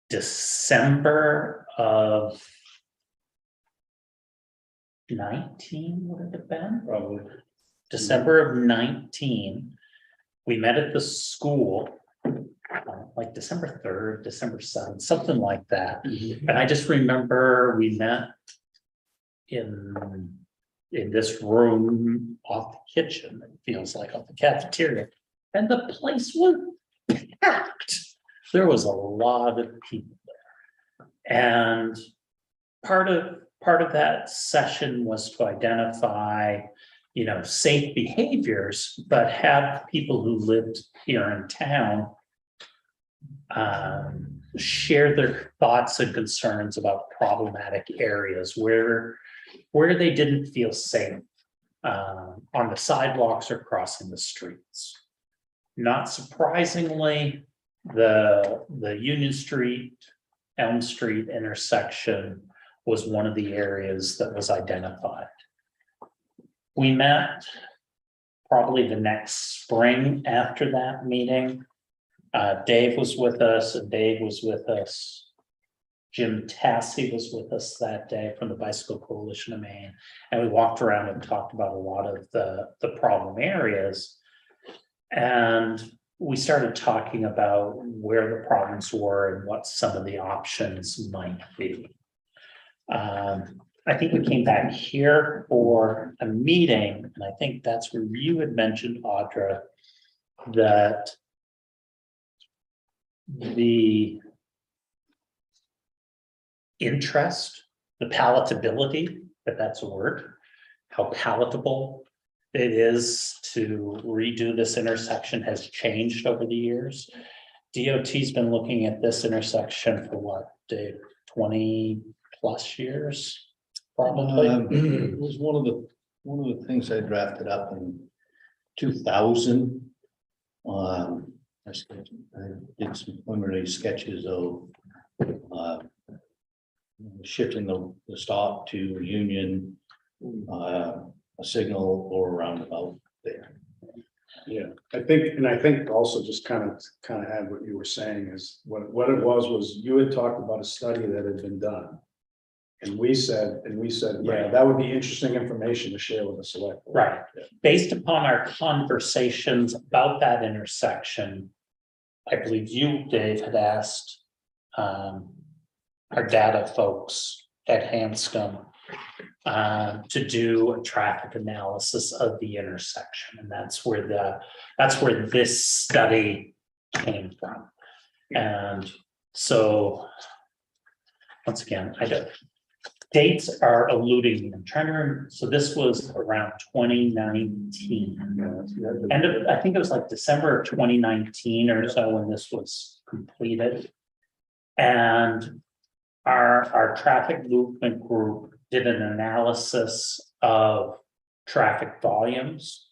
December of 19, would it have been? Probably. December of 19, we met at the school, like December 3rd, December 7th, something like that. And I just remember we met in this room off the kitchen, it feels like, off the cafeteria, and the place was packed. There was a lot of people there. And part of that session was to identify, safe behaviors, but have people who lived here in town share their thoughts and concerns about problematic areas where they didn't feel safe on the sidewalks or crossing the streets. Not surprisingly, the Union Street, Elm Street intersection was one of the areas that was identified. We met probably the next spring after that meeting. Dave was with us, and Dave was with us. Jim Tassie was with us that day from the Bicycle Coalition of Maine. And we walked around and talked about a lot of the problem areas. And we started talking about where the problems were and what some of the options might be. I think we came back here for a meeting, and I think that's where you had mentioned, Audra, that the interest, the palatability, if that's a word, how palatable it is to redo this intersection has changed over the years. DOT's been looking at this intersection for what, Dave, 20 plus years? Probably. It was one of the things I drafted up in 2000. I did some preliminary sketches of shifting the stop to Union, a signal or a roundabout there. Yeah, I think also just kind of add what you were saying is what it was you had talked about a study that had been done. And we said, yeah, that would be interesting information to share with the select board. Right. Based upon our conversations about that intersection, I believe you, Dave, had asked our data folks at Hanscom to do a traffic analysis of the intersection, and that's where this study came from. And so, once again, dates are eluding me. I'm trying to remember. So this was around 2019. And I think it was like December of 2019 or so when this was completed. And our traffic movement group did an analysis of traffic volumes.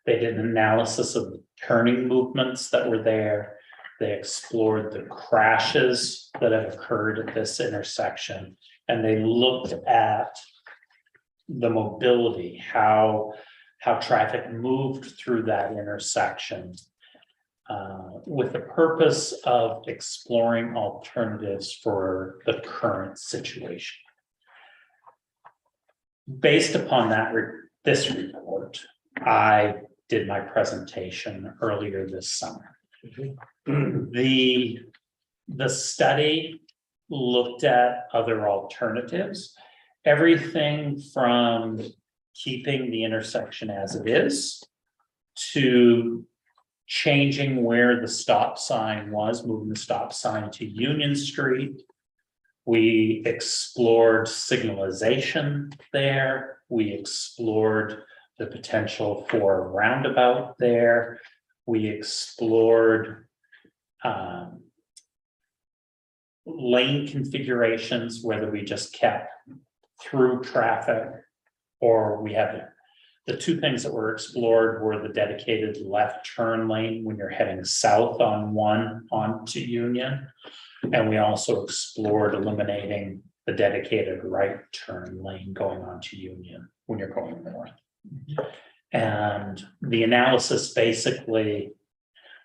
They did an analysis of the turning movements that were there. They explored the crashes that have occurred at this intersection. And they looked at the mobility, how traffic moved through that intersection with the purpose of exploring alternatives for the current situation. Based upon this report, I did my presentation earlier this summer. The study looked at other alternatives, everything from keeping the intersection as it is to changing where the stop sign was, moving the stop sign to Union Street. We explored signalization there. We explored the potential for a roundabout there. We explored lane configurations, whether we just kept through traffic or we had the two things that were explored were the dedicated left turn lane when you're heading south on one onto Union. And we also explored eliminating the dedicated right turn lane going onto Union when you're going north. And the analysis basically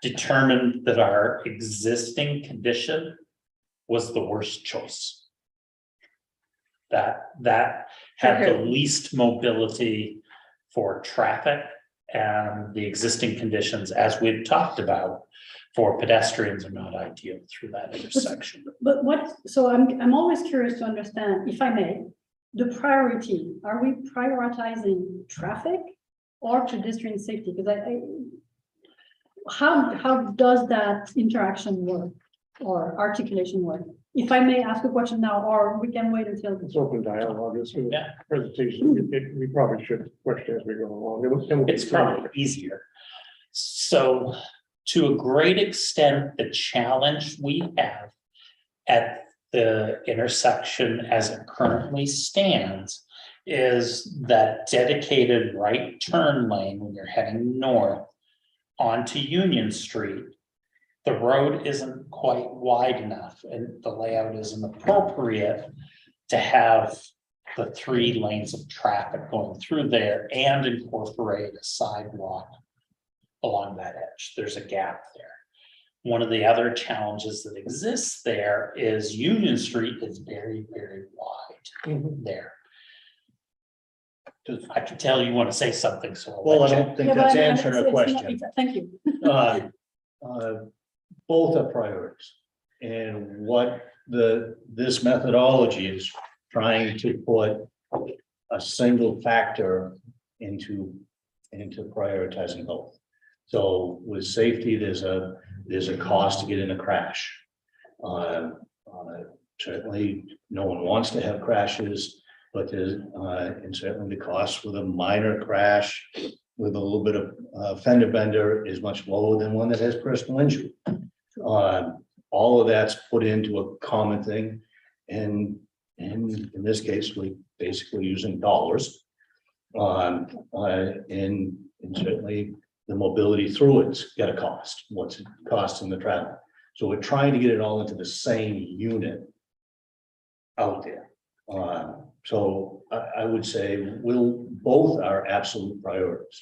determined that our existing condition was the worst choice. That had the least mobility for traffic, and the existing conditions, as we've talked about, for pedestrians are not ideal through that intersection. But so I'm always curious to understand, if I may, the priority, are we prioritizing traffic or pedestrian safety? Because how does that interaction work or articulation work? If I may ask a question now, or we can wait until. It's open dialogue, it's a Yeah. presentation, we probably should question as we go along. It's probably easier. So to a great extent, the challenge we have at the intersection as it currently stands is that dedicated right turn lane when you're heading north onto Union Street. The road isn't quite wide enough and the layout isn't appropriate to have the 3 lanes of traffic going through there and incorporate a sidewalk along that edge. There's a gap there. One of the other challenges that exists there is Union Street is very, very wide there. I can tell you want to say something, so. Well, I don't think that's answering a question. Thank you. Both are priorities. And what this methodology is trying to put a single factor into prioritizing both. So with safety, there's a cost to get in a crash. Certainly, no one wants to have crashes, but there's and certainly the cost with a minor crash with a little bit of fender bender is much lower than one that has personal injury. All of that's put into a common thing, and in this case, we basically using dollars. And certainly the mobility through it's got a cost. What's it costing the travel? So we're trying to get it all into the same unit out there. So I would say both are absolute priorities.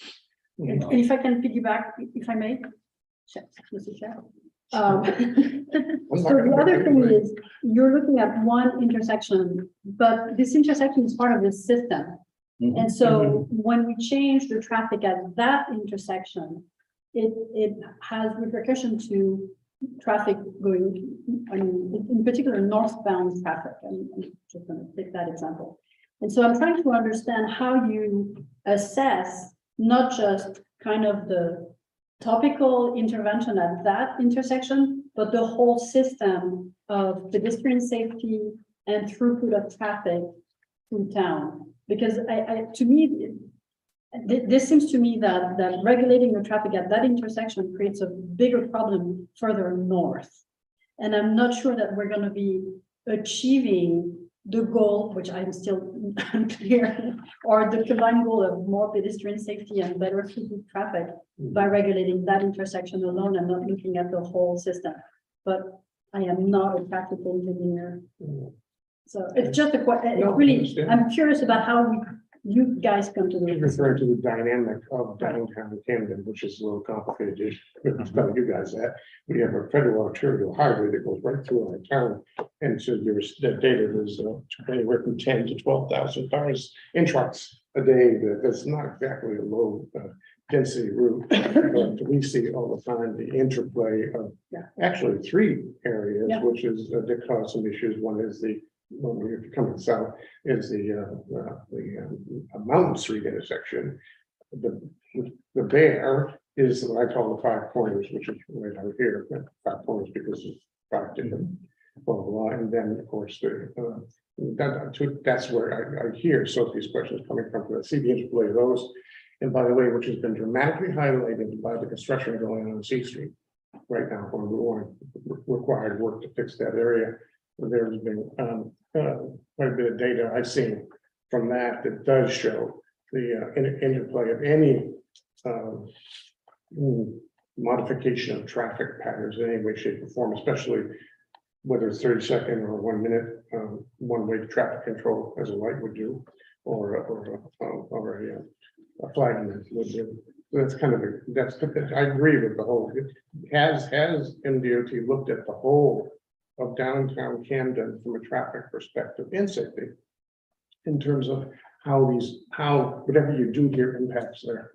And if I can piggyback, if I may, Mr. Chair. So the other thing is, you're looking at one intersection, but this intersection is part of the system. Mhm. And so when we change the traffic at that intersection, it has repercussion to traffic going, I mean, in particular, northbound traffic. I'm just going to take that example. And so I'm trying to understand how you assess not just kind of the topical intervention at that intersection, but the whole system of pedestrian safety and throughput of traffic through town. Because to me, this seems to me that regulating the traffic at that intersection creates a bigger problem further north. And I'm not sure that we're going to be achieving the goal, which I'm still unclear, or the combined goal of more pedestrian safety and better throughput traffic by regulating that intersection alone and not looking at the whole system. But I am not a practical engineer. So it's just a question. No, I Really, understand. I'm curious about how you guys come to He's the. referring to the dynamic of downtown Camden, which is a little complicated. I'll tell you guys that. We have a federal arterial highway that goes right through our town. And so there's that data is anywhere from 10 to 12,000 cars in trucks a day. That's not exactly a low density route. But we see all the time the interplay of actually 3 areas, which is that cause some issues. One is when you're coming south is the Mountain Street intersection. The Bear is what I call the 5 corners, which is right out here, 5 corners because it's 5 different blah, blah, blah. And then of course that's where I hear Sophie's questions coming from. I see the interplay of those. And by the way, which has been dramatically highlighted by the construction going on C Street right now, when we want required work to fix that area. There's been quite a bit of data I've seen from that does show the interplay of any modification of traffic patterns in any way, shape, or form, especially whether it's 30-second or 1 minute one-way traffic control, as a light would do, or a flagging would do. That's kind of I agree with the whole. Has MDOT looked at the whole of downtown Camden from a traffic perspective and safety. In terms of how whatever you do here impacts there.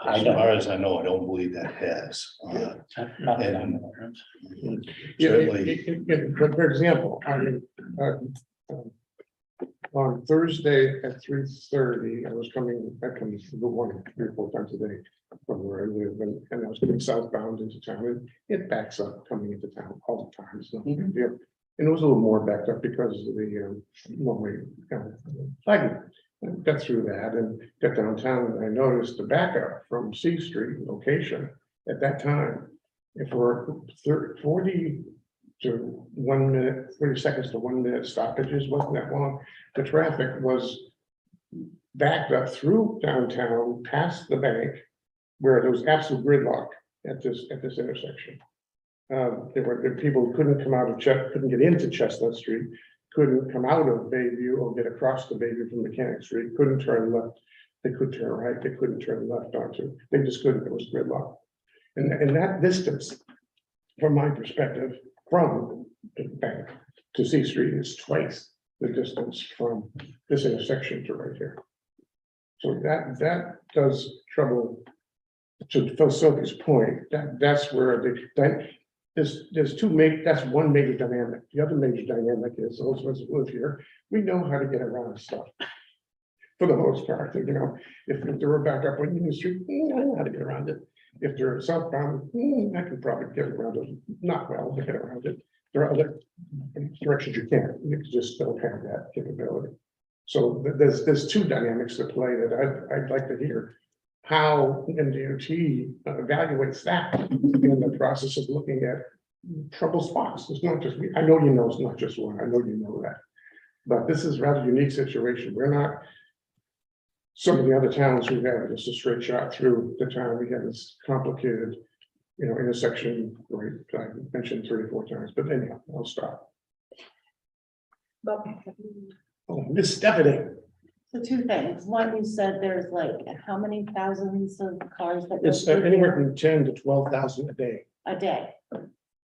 As far as I know, I don't believe that has. Not that I'm aware of. Certainly, But for example, I mean, on Thursday at 3:30, I come to the one 3 or 4 times a day from where I live, and I was getting southbound into town, and it backs up coming into town all the time. It's no big deal. And it was a little more backed up because of the one-way flagging. I got through that and got downtown, and I noticed the backup from C Street location at that time. If we're 40 to 1 minute, 30 seconds to 1 minute stoppages, wasn't that long? The traffic was backed up through downtown, past the bank, where there was absolute gridlock at this intersection. There were people who couldn't come out of couldn't get into Chestnut Street, couldn't come out of Bayview or get across the Bayview from Mechanic Street, couldn't turn left. They could turn right, they couldn't turn left onto, they just couldn't, it was gridlock. And that distance, from my perspective, from the bank to C Street is twice the distance from this intersection to right here. So that does trouble, to Phil Silky's point, that's where there's that's one major dynamic. The other major dynamic is those of us who live here, we know how to get around stuff. For the most part, you know, if they're back up on Union Street, I know how to get around it. If they're southbound, I can probably get around it, not well, to get around it. There are other directions you can't, you just don't have that capability. So there's two dynamics at play that I'd like to hear. How MDOT evaluates that in the process of looking at trouble spots. It's not just, I know you know it's not just one, I know you know that. But this is a rather unique situation. We're not, some of the other towns who have just a straight shot through the town, we have this complicated, you know, intersection, right? I mentioned 3 or 4 times, but anyhow, I'll stop. Oh, Miss Stephanie. So 2 things. One, you said there's like how many thousands of cars that go It's through anywhere here from 10 to 12,000 a day a day.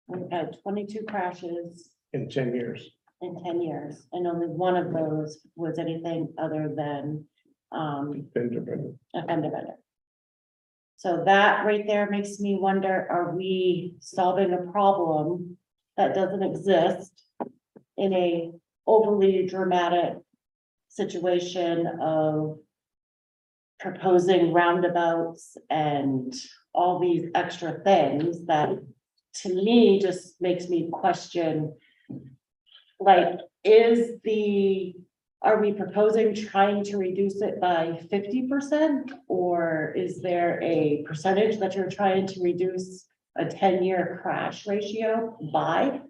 We've had 22 crashes in 10 years. in 10 years, and only one of those was anything other than Fender bender. a fender bender. So that right there makes me wonder, are we solving a problem that doesn't exist in a overly dramatic situation of proposing roundabouts and all these extra things that to me just makes me question, like, are we proposing trying to reduce it by 50%? Or is there a percentage that you're trying to reduce a 10-year crash ratio by?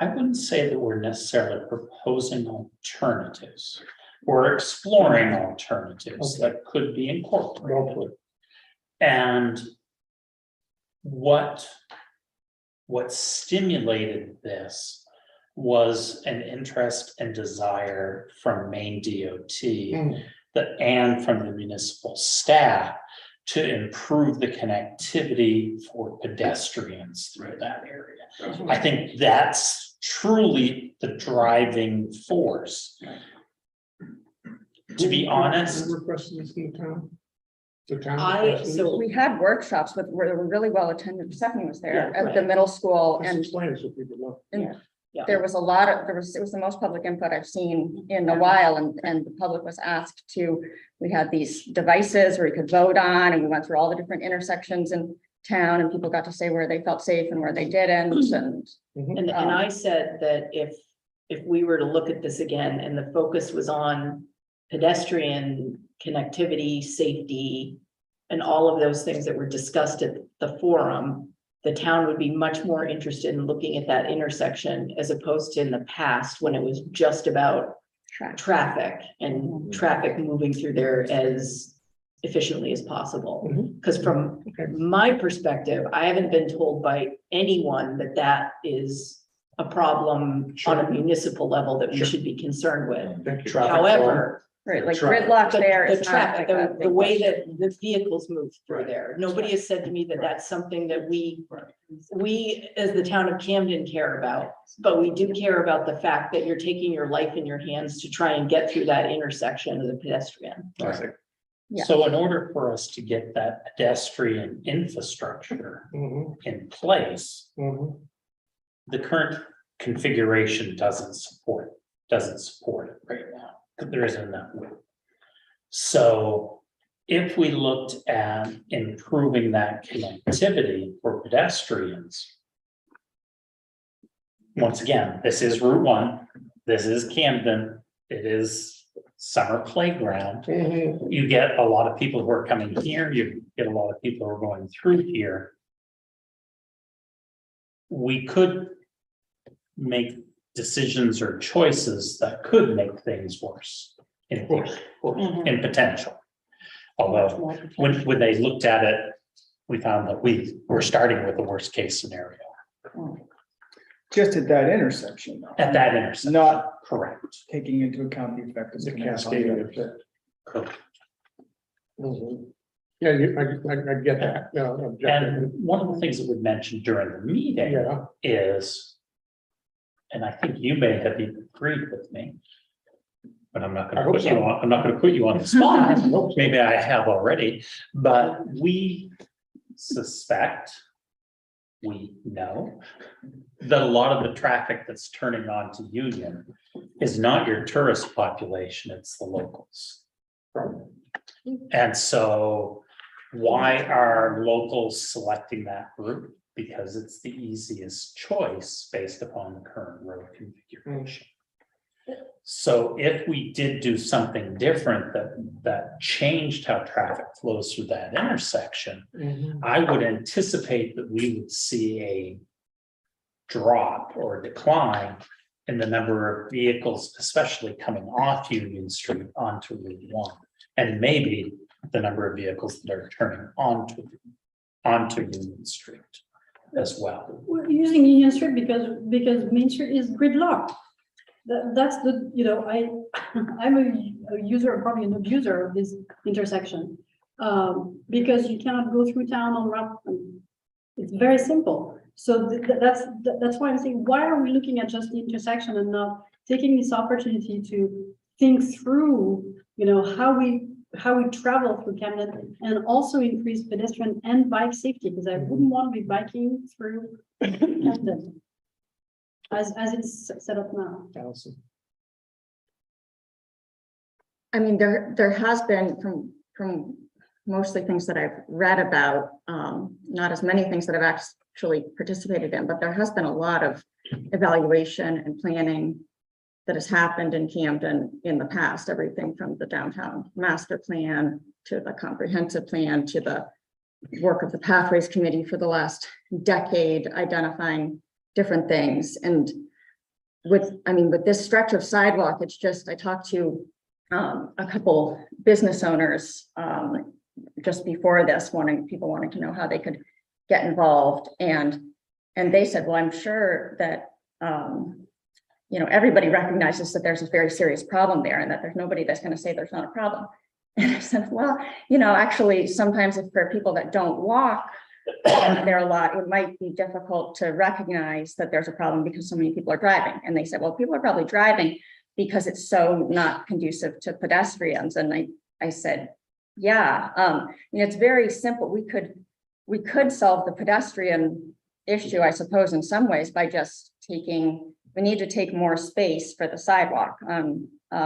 I wouldn't say that we're necessarily proposing alternatives. We're exploring alternatives that could be incorporated. And what stimulated this was an interest and desire from Maine DOT and from the municipal staff to improve the connectivity for pedestrians through that area. I think that's truly the driving force. To be honest, Requested this in the town. The town. requested So this? we had workshops where they were really well attended. Stephanie was there Yeah, at the middle school, Let's and explain it so people know. there was it was the most public input I've seen in a while, and the public was asked we had these devices where you could vote on, and we went through all the different intersections in town, and people got to say where they felt safe and where they didn't, and And I said that if we were to look at this again and the focus was on pedestrian connectivity, safety, and all of those things that were discussed at the forum, the town would be much more interested in looking at that intersection as opposed to in the past when it was just about traffic and traffic moving through there as efficiently as possible. Because from my perspective, I haven't been told by anyone that is a problem on a municipal level that we should be concerned with. Thank you. Traffic However, Right, like Traffic. gridlock The there the is not traffic, like a the big way question. that the vehicles move through Right. there. Nobody has said to me that that's something that Right. we, as the town of Camden, care about. But we do care about the fact that you're taking your life in your hands to try and get through that intersection of the pedestrian. Yeah. So in order for us to get that pedestrian infrastructure Mhm, in place, mhm. the current configuration doesn't support it right now, because there isn't enough width. So if we looked at improving that connectivity for pedestrians. Once again, this is Route 1, this is Camden, it is summer playground. You get a lot of people who are coming here, you get a lot of people who are going through here. We could make decisions or choices that could make things worse in theory, Mhm. in potential. Much Although, more when they looked at it, we found that we were starting with the worst case scenario Just at that intersection, though. at that intersection. Not Correct. taking into account the effect it's The gonna have on cascading the effect. Correct. Mhm. Yeah, I get that, no, And objective, one of the things that we mentioned during the meeting yeah, is, and I think you may have even agreed with me, but I'm not I gonna hope put you so. on, I'm not gonna put you on the spot. Maybe I have already, but we suspect, we know that a lot of the traffic that's turning on to Union is not your tourist population, it's the locals. And so why are locals selecting that route? Because it's the easiest choice based upon the current road configuration. So if we did do something different that changed how traffic flows through that intersection, Mhm. I would anticipate that we would see a drop or a decline in the number of vehicles, especially coming off Union Street onto Route 1. And maybe the number of vehicles that are turning onto Union Street as well. We're using Union Street because Main Street is gridlocked. That's the, I'm a user, probably an abuser of this intersection. Because you cannot go through town on route. It's very simple. So that's why I'm saying, why are we looking at just the intersection and not taking this opportunity to think through, how we travel through Camden and also increase pedestrian and bike safety, because I wouldn't want to be biking through Camden as it's set up now. Allison. I mean, there has been from mostly things that I've read about, not as many things that I've actually participated in, but there has been a lot of evaluation and planning that has happened in Camden in the past, everything from the downtown master plan to the comprehensive plan to the work of the Pathways Committee for the last decade, identifying different things. And with this stretch of sidewalk, it's just, I talked to a couple business owners just before this, people wanting to know how they could get involved. And they said, well, I'm sure that, everybody recognizes that there's a very serious problem there and that there's nobody that's going to say there's not a problem. And I said, well, actually, sometimes if for people that don't walk there a lot, it might be difficult to recognize that there's a problem because so many people are driving. And they said, well, people are probably driving because it's so not conducive to pedestrians. And I said, yeah, it's very simple. We could solve the pedestrian issue, I suppose, in some ways by just we need to take more space for the sidewalk.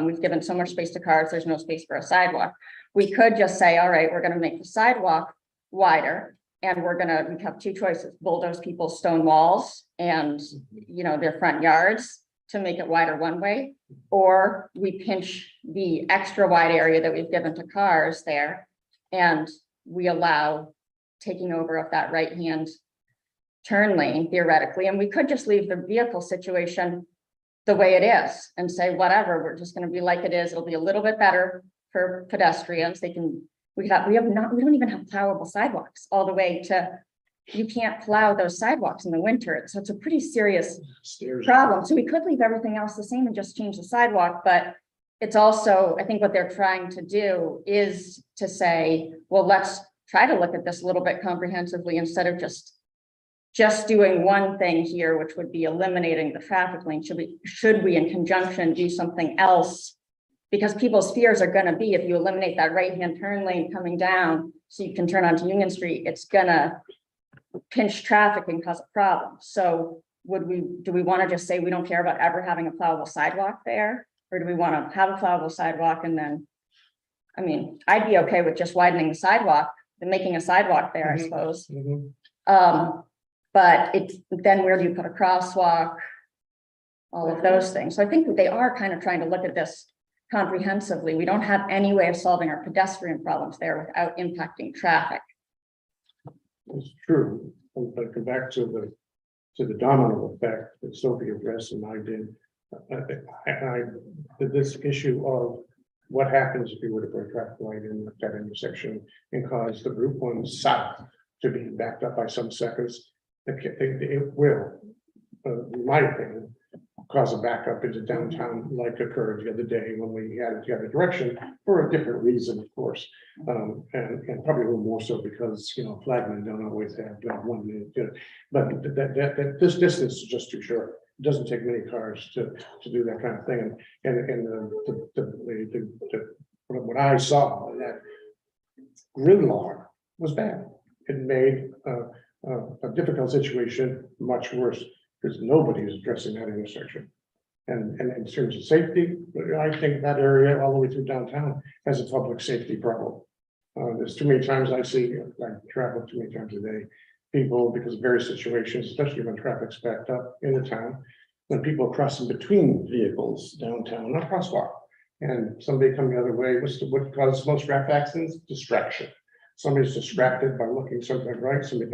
We've given so much space to cars, there's no space for a sidewalk. We could just say, all right, we're going to make the sidewalk wider. And we have two choices: bulldoze people's stone walls and, their front yards to make it wider one way, or we pinch the extra wide area that we've given to cars there and we allow taking over of that right-hand turn lane theoretically. And we could just leave the vehicle situation the way it is and say, whatever, we're just going to be like it is. It'll be a little bit better for pedestrians. We don't even have plowable sidewalks all the way to, you can't plow those sidewalks in the winter. So it's a pretty serious Stairs. problem. So we could leave everything else the same and just change the sidewalk, but it's also, I think what they're trying to do is to say, well, let's try to look at this a little bit comprehensively instead of just doing one thing here, which would be eliminating the traffic lane. Should we in conjunction do something else? Because people's fears are gonna be, if you eliminate that right-hand turn lane coming down, so you can turn onto Union Street, it's gonna pinch traffic and cause a problem. So do we wanna just say we don't care about ever having a plowable sidewalk there? Or do we wanna have a plowable sidewalk and then, I mean, I'd be okay with just widening the sidewalk and making a sidewalk there, I suppose. But then where do you put a crosswalk? All of those things. So I think that they are kind of trying to look at this comprehensively. We don't have any way of solving our pedestrian problems there without impacting traffic. It's true, but come back to the domino effect that Sophie addressed and I did. This issue of what happens if you were to put a traffic light in that intersection and cause the Route 1 south to be backed up by some seconds. It will, in my opinion, cause a backup into downtown like occurred the other day when we had it the other direction for a different reason, of course. And probably a little more so because, flagmen don't always have 1 minute. But that this distance is just too short. It doesn't take many cars to do that kind of thing. And what I saw, that gridlock was bad. It made a difficult situation much worse because nobody is addressing that intersection. And in terms of safety, I think that area all the way through downtown has a public safety problem. There's too many times I travel too many times a day. People, because of various situations, especially when traffic's backed up in the town, when people are crossing between vehicles downtown, not crosswalk, and somebody coming the other way, what causes most traffic accidents? Distraction. Somebody's distracted by looking something right, somebody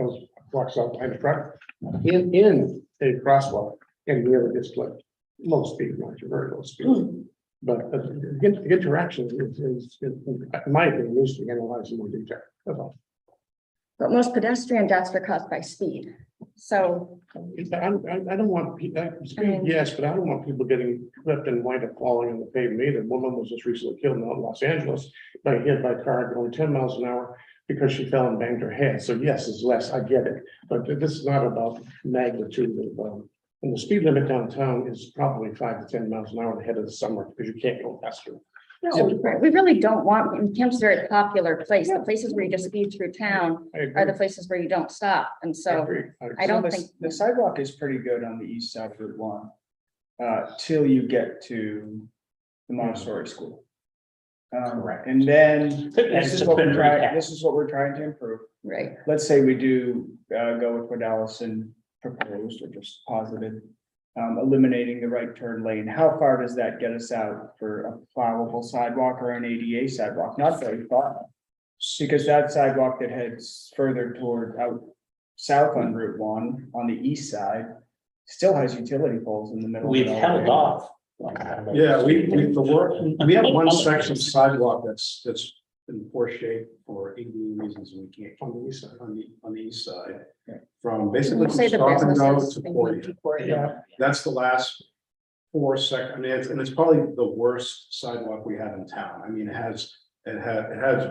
walks out behind the truck in a crosswalk and nearly gets flipped. Low speed, not very low speed. But the interaction is, in my opinion, needs to be analyzed in more detail. That's all. But most pedestrian deaths are caused by speed. So I don't want speed, yes, but I don't want people getting clipped and wind up falling on the pavement either. Woman was just recently killed in Los Angeles hit by a car going 10 miles an hour because she fell and banged her head. So yes, it's less, I get it, but this is not about magnitude of, and the speed limit downtown is probably 5 to 10 miles an hour ahead of the summer because you can't go faster. no, we really don't want, Camp's a very popular place. The places where you just speed through town I agree. are the places where you don't stop. And so I don't think The sidewalk is pretty good on the east side of Route 1. Till you get to the Montessori school. Correct. And then This is what we're trying. this is what we're trying to improve. right. Let's say we do go with what Allison proposed or just posited. Eliminating the right turn lane. How far does that get us out for a plowable sidewalk or an ADA sidewalk? Not very far. Because that sidewalk that heads further toward out south on Route 1 on the east side still has utility poles in the middle. We've held off. Yeah, we have one section of sidewalk that's in poor shape for ADA reasons, and we can't on the east side, on the east side. Yeah. From basically Say the Stop and Go businesses. to Portia. That's the last 4 seconds. I mean, it's probably the worst sidewalk we have in town. I mean, it has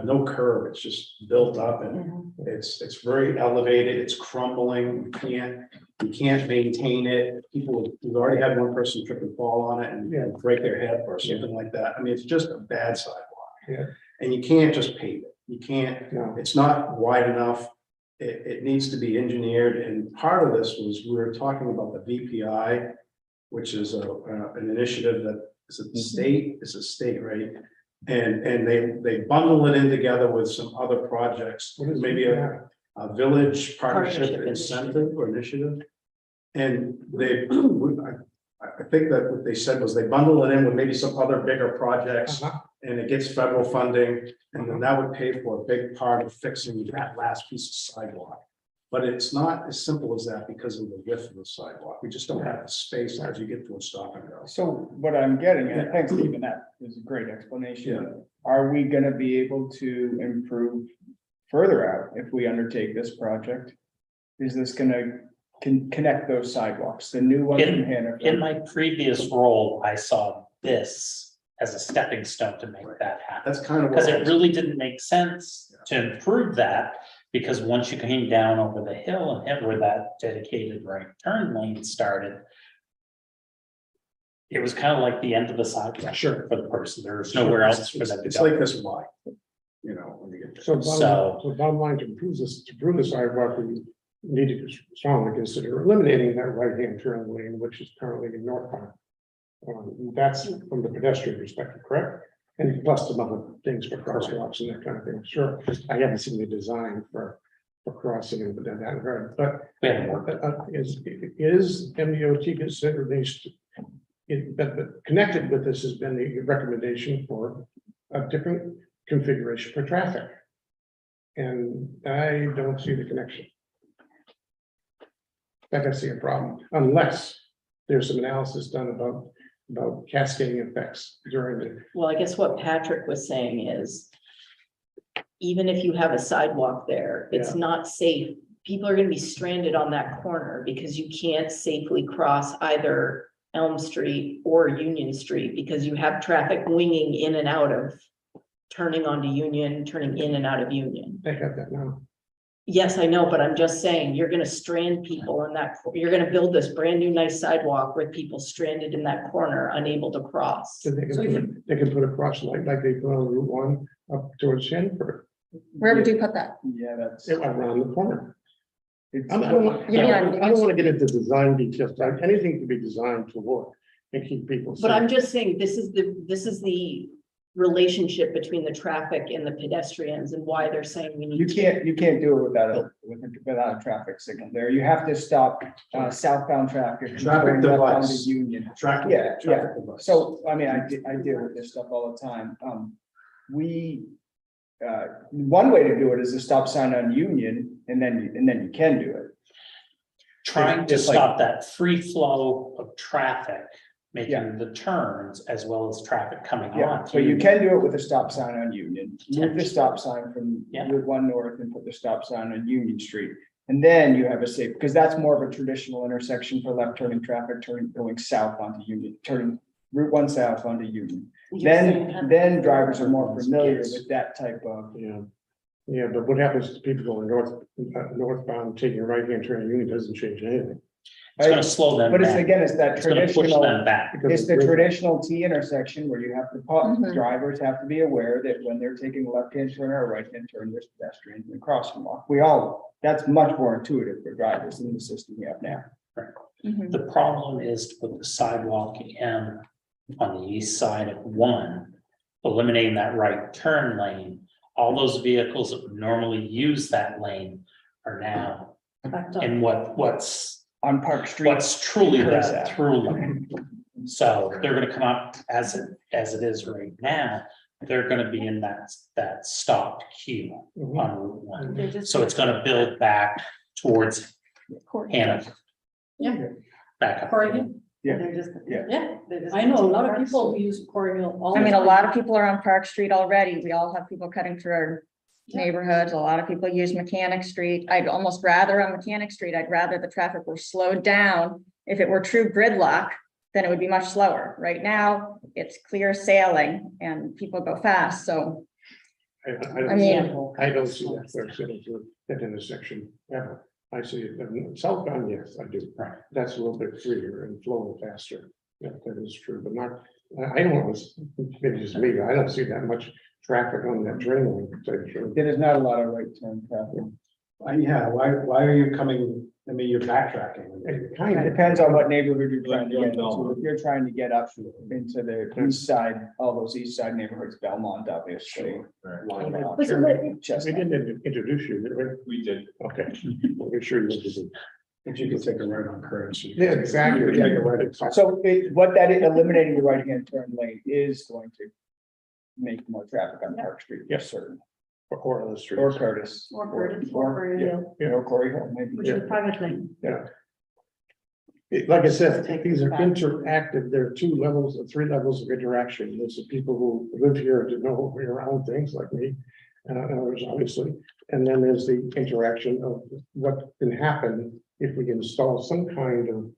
no curve. It's just built up and it's very elevated. It's crumbling. You can't maintain it. We've already had one person trip and fall on it and break their hip or something like that. I mean, it's just a bad sidewalk. Yeah. And you can't just pave it. You can't, No. it's not wide enough. It needs to be engineered. And part of this was, we were talking about the VPI, which is an initiative that is a state, right? And they bundle it in together with some other projects, What is maybe a village partnership incentive or initiative. And I think that what they said was they bundle it in with maybe some other bigger projects. And it gets federal funding, and then that would pay for a big part of fixing that last piece of sidewalk. But it's not as simple as that because of the width of the sidewalk. We just don't have the space as you get to a Stop and Go. So what I'm getting at, thanks Stephen, that is a great explanation. Are we gonna be able to improve further out if we undertake this project? Is this gonna connect those sidewalks, the new ones from Hannaford? In my previous role, I saw this as a stepping stone to make that happen. That's kind of. Because it really didn't make sense to improve that, because once you came down over the hill and hit where that dedicated right turn lane started, it was kind of like the end of the sidewalk Sure. for the person. There was nowhere else for them to It's go. like this wide, you know, when you get. to- So bottom line, to improve this, to improve the sidewalk, we need to strongly consider eliminating that right-hand turn lane, which is currently in northbound. That's from the pedestrian perspective, correct? And plus some other things for crosswalks and that kind of thing. Sure, I haven't seen the design for crossing it, but then that heard, but We haven't worked is MDOT considered these? But connected with this has been the recommendation for a different configuration for traffic. And I don't see the connection. Like I see a problem, unless there's some analysis done about cascading effects during the. Well, I guess what Patrick was saying is, even if you have a sidewalk there, it's Yeah. not safe. People are gonna be stranded on that corner because you can't safely cross either Elm Street or Union Street, because you have traffic winging in and out of, turning onto Union, turning in and out of Union. They have that now. Yes, I know, but I'm just saying, you're gonna strand people in that, you're gonna build this brand new nice sidewalk with people stranded in that corner, unable to cross. So they can put a cross like they put on Route 1 up towards Shanford, Where would you put that? Yeah, that's. around the corner. it's- I don't want You mean on- to get into design details, like anything can be designed to work and keep people safe. But I'm just saying, this is the relationship between the traffic and the pedestrians and why they're saying we You need. can't do it without a traffic signal there. You have to stop southbound traffic. from Traffic going left onto device. Union. Traffic. Yeah, traffic device. So, I mean, I deal with this stuff all the time. One way to do it is a stop sign on Union, and then you can do it. Trying to It's like- stop that free flow of traffic, Yeah. making the turns as well as traffic coming Yeah, on. so you can do it with a stop sign on Union, move the stop sign from Yeah. Route 1 North and put the stop sign on Union Street. And then you have a safe, because that's more of a traditional intersection for left turning traffic, going south onto Union, turning Route 1 south onto Union. Then drivers are more familiar with that type of. Yeah, but what happens to people going northbound, taking a right-hand turn, Union doesn't change anything. It's gonna slow them But it's down. again, it's that It's gonna push traditional. them back. because It's the it's- traditional T intersection where you have to, Mhm. drivers have to be aware that when they're taking a left-hand turn or a right-hand turn, there's pedestrians and crosswalk. That's much more intuitive for drivers than the system we have now. Mhm. The problem is to put the sidewalk in on the east side of 1, eliminating that right turn lane. All those vehicles that would normally use that lane are now Backed up. in what's On Park Street. truly Where is that that? through lane. So they're gonna come up as it is right now, they're gonna be in that stopped queue Mhm. on Route 1. They just- So it's gonna build back towards Hannah. Yeah. Back up. Corrigan. Yeah. They're just. Yeah, they're just I know a lot of Park people Street. who use Corrigan all. I the mean, a time. lot of people are on Park Street already. We all have people cutting through our Yeah. neighborhoods. A lot of people use Mechanic Street. I'd almost rather on Mechanic Street, I'd rather the traffic were slowed down. If it were true gridlock, then it would be much slower. Right now, it's clear sailing and people go fast, so, I I mean. I don't see that clear sailing through that intersection ever. I see it southbound, yes, I do. Right. That's a little bit freer and flowing faster. Yeah, that is true, but not, I don't, maybe just me, I don't see that much traffic on that train line. There is not a lot of right turn traffic. Yeah, why are you coming, I mean, you're backtracking. It kind It of depends on what neighborhood you're trying to get into. If you're trying to get up into the east side, all those east side neighborhoods, Belmont, obviously. Listen, We Chestnut. didn't introduce you, did we? We did. Okay. We'll make sure you did. But you can take a right on Curtis. Yeah, exactly. You can take a right at- So what that is, eliminating the right-hand turn lane is going to make more traffic on Park Street, yes, certain, Or on the street. or Curtis. Or Curtis, Or, or, or Corey Hill, maybe. which is private lane. Like I said, these are interactive. There are 2 levels or 3 levels of interaction. There's the people who live here to know around things like me. And others, obviously. And then there's the interaction of what can happen if we install some kind of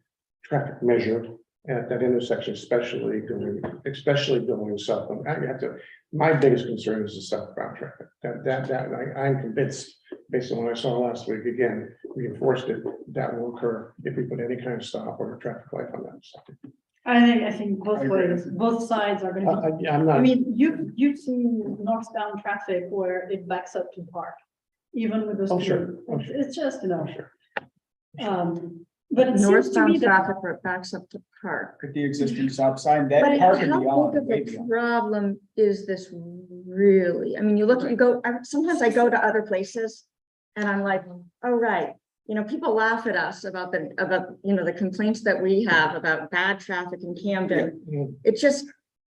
traffic measure at that intersection, especially going south. I have to, my biggest concern is the southbound traffic. I'm convinced, based on what I saw last week, again, reinforced it, that will occur if we put any kind of stop or a traffic light on that side. I think both I agree. ways, both sides are gonna be. I'm I not, mean, you've seen northbound traffic where it backs up to park, even with those. Oh, sure. two. Oh, sure. It's just, you know, sure. but it seems to me Northbound that. traffic where it backs up to park. With the existing stop sign, that But part how and beyond, big way of a beyond. problem is this really? I mean, you look, you go, sometimes I go to other places and I'm like, oh, right. You know, people laugh at us about the complaints that we have about bad traffic in Camden. Yeah. It just,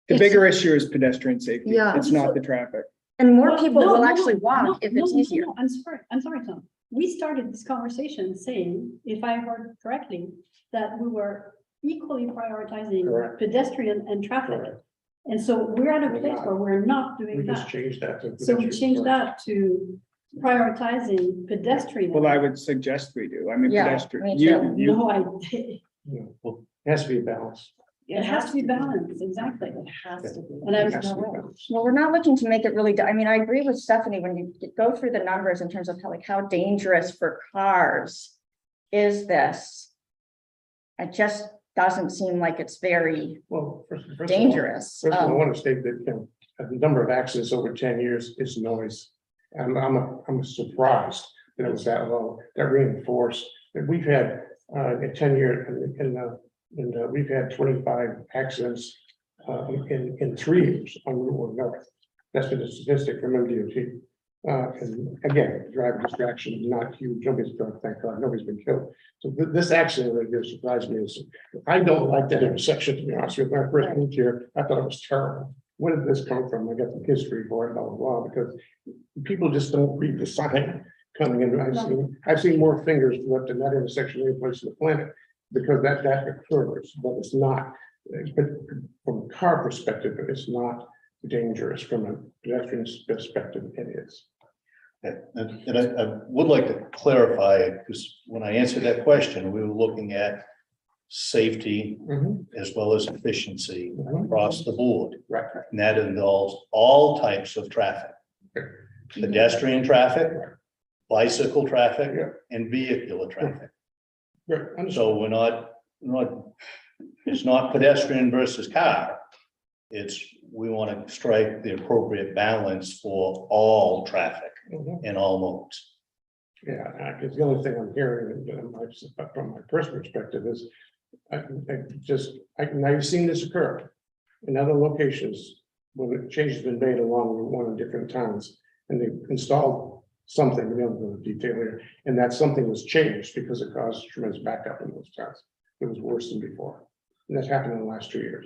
The it's- bigger issue is pedestrian safety. Yeah. It's not the traffic. and more Well, people no, will no, actually no, walk no, if no, it's no, easier. no, I'm sorry, Tom. We started this conversation saying, if I heard correctly, that we were equally prioritizing Correct. pedestrian and traffic. Correct. And so we're at a We're place not. where we're not We doing just that. changed that to. So we changed that to prioritizing pedestrian. Well, I would suggest we do. I mean, Yeah, pedestrian, me too. No, I did. Yeah, well, it has to be a balance. It has to be balanced, exactly. It has to be. And I'm, It has to be balanced. Well, we're not looking to make it really, I mean, I agree with Stephanie, when you go through the numbers in terms of how dangerous for cars is this? It just doesn't seem like it's very Well, first of all- dangerous. First of all, I want to state that, the number of accidents over 10 years is noise. And I'm surprised that it was that low. That reinforced that we've had a 10-year, and we've had 25 accidents in 3 years on Route 1 North. That's been a statistic from MDOT. And again, driver distraction, not huge. Nobody's done, thank God, nobody's been killed. So this accident right here surprised me. I don't like that intersection, to be honest with you. When I first moved here, I thought it was terrible. Where did this come from? I got the history for it, blah, blah, blah, because people just don't read the sign coming in. I've seen more fingers flipped in that intersection any place on the planet, because that occurs, but it's not, but from a car perspective, it's not dangerous. From a pedestrian perspective, it is. And I would like to clarify, because when I answered that question, we were looking at safety as well as efficiency across the board. Right. And that involves all types of traffic. Pedestrian traffic, bicycle traffic, Yeah. and vehicular traffic. Right. Understood. So we're not, it's not pedestrian versus car. It's, we want to strike the appropriate balance for all traffic Mhm. in all modes. Yeah, because the only thing I'm hearing from my personal perspective is, now you've seen this occur in other locations when the change has been made along Route 1 in different towns, and they installed something, we don't know the detail here, and that something was changed because it caused tremendous backup in those towns. It was worse than before, and that's happened in the last 2 years.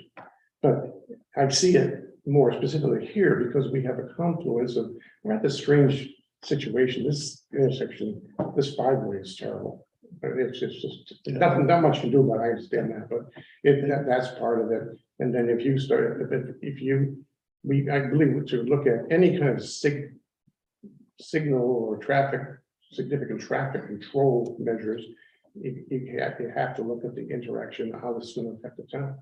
But I see it more specifically here because we have a confluence of, we're at this strange situation, this intersection, this 5-way is terrible. But it's just nothing, not much to do, but I understand that, but that's part of it. And then if you start, I believe to look at any kind of signal or significant traffic control measures, you have to look at the interaction, how this is going to affect the town.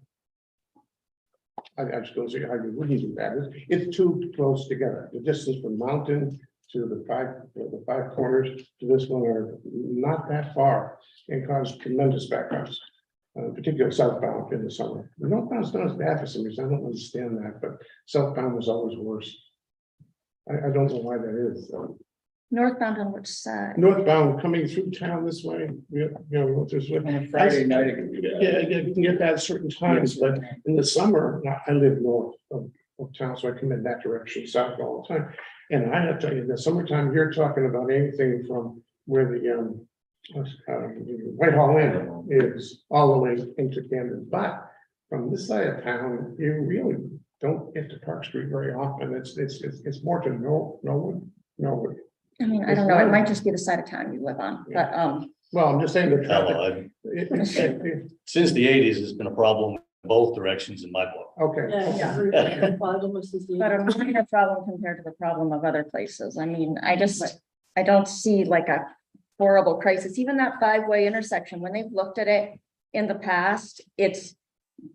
I just don't see how you wouldn't do that. It's too close together. The distance from Mountain to the five corners to this one are not that far and cause tremendous backups, particularly southbound in the summer. Northbound's not as bad for some reason. I don't understand that, but southbound is always worse. I don't know why that is. Northbound on which side? Northbound coming through town this way, this way. On a Friday night, it can be bad. Yeah, you can get that at certain times, but in the summer, I live north of town, so I come in that direction, south all the time. And I have to tell you, the summertime, you're talking about anything from where the Whitehall Inn is all the way into Camden. But from this side of town, you really don't get to Park Street very often. It's more to Norwood. I mean, I don't know, it might just be the side of town you live on, but, Well, I'm just saying the traffic. Hello, since the 80s, it's been a problem in both directions in my book. Okay. yeah. but a minor problem compared to the problem of other places. I mean, I don't see like a horrible crisis, even that 5-way intersection, when they've looked at it in the past, it's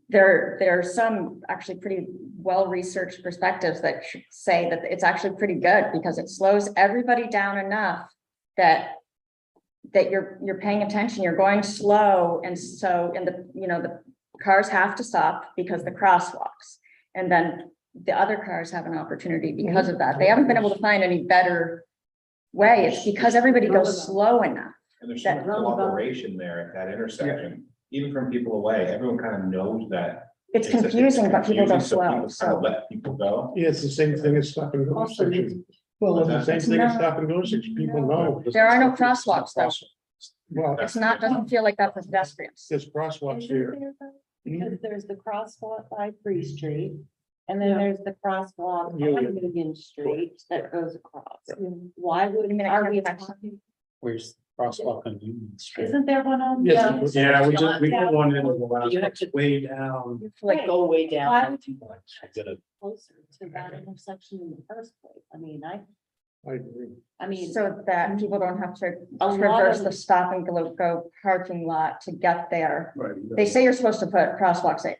there are some actually pretty well-researched perspectives that say that it's actually pretty good because it slows everybody down enough that you're paying attention, you're going slow, and so, and the cars have to stop because the crosswalks. And then the other cars have an opportunity because of that. They haven't been able to find any better way. It's because everybody goes slow enough. And there's some That cooperation there at that intersection, even from people away, everyone kind of knows that. It's confusing, but people go confusing, so slow, people kind so. of let people go. Yeah, it's the same thing as stop and go Also, section. Well, it's the same thing as stop and go section. People know. There are no crosswalks though. Well, It's not, doesn't feel like that for pedestrians. there's crosswalks here. Because there's the crosswalk by Free Street, and then Yeah. there's the crosswalk on Yeah. Union Street that goes across. Why would, mean, are we I can't- talking, Where's crosswalk on Union Street? isn't there one on? Yes. Yeah, we Yeah. put one in the last, You have to- way down. Like go way Why down. would you I did it. closer to that intersection in the first place? I mean, I agree. I mean, So that people don't have to A lot traverse of- the stop and go parking lot to get there. Right. They say you're supposed to put crosswalks at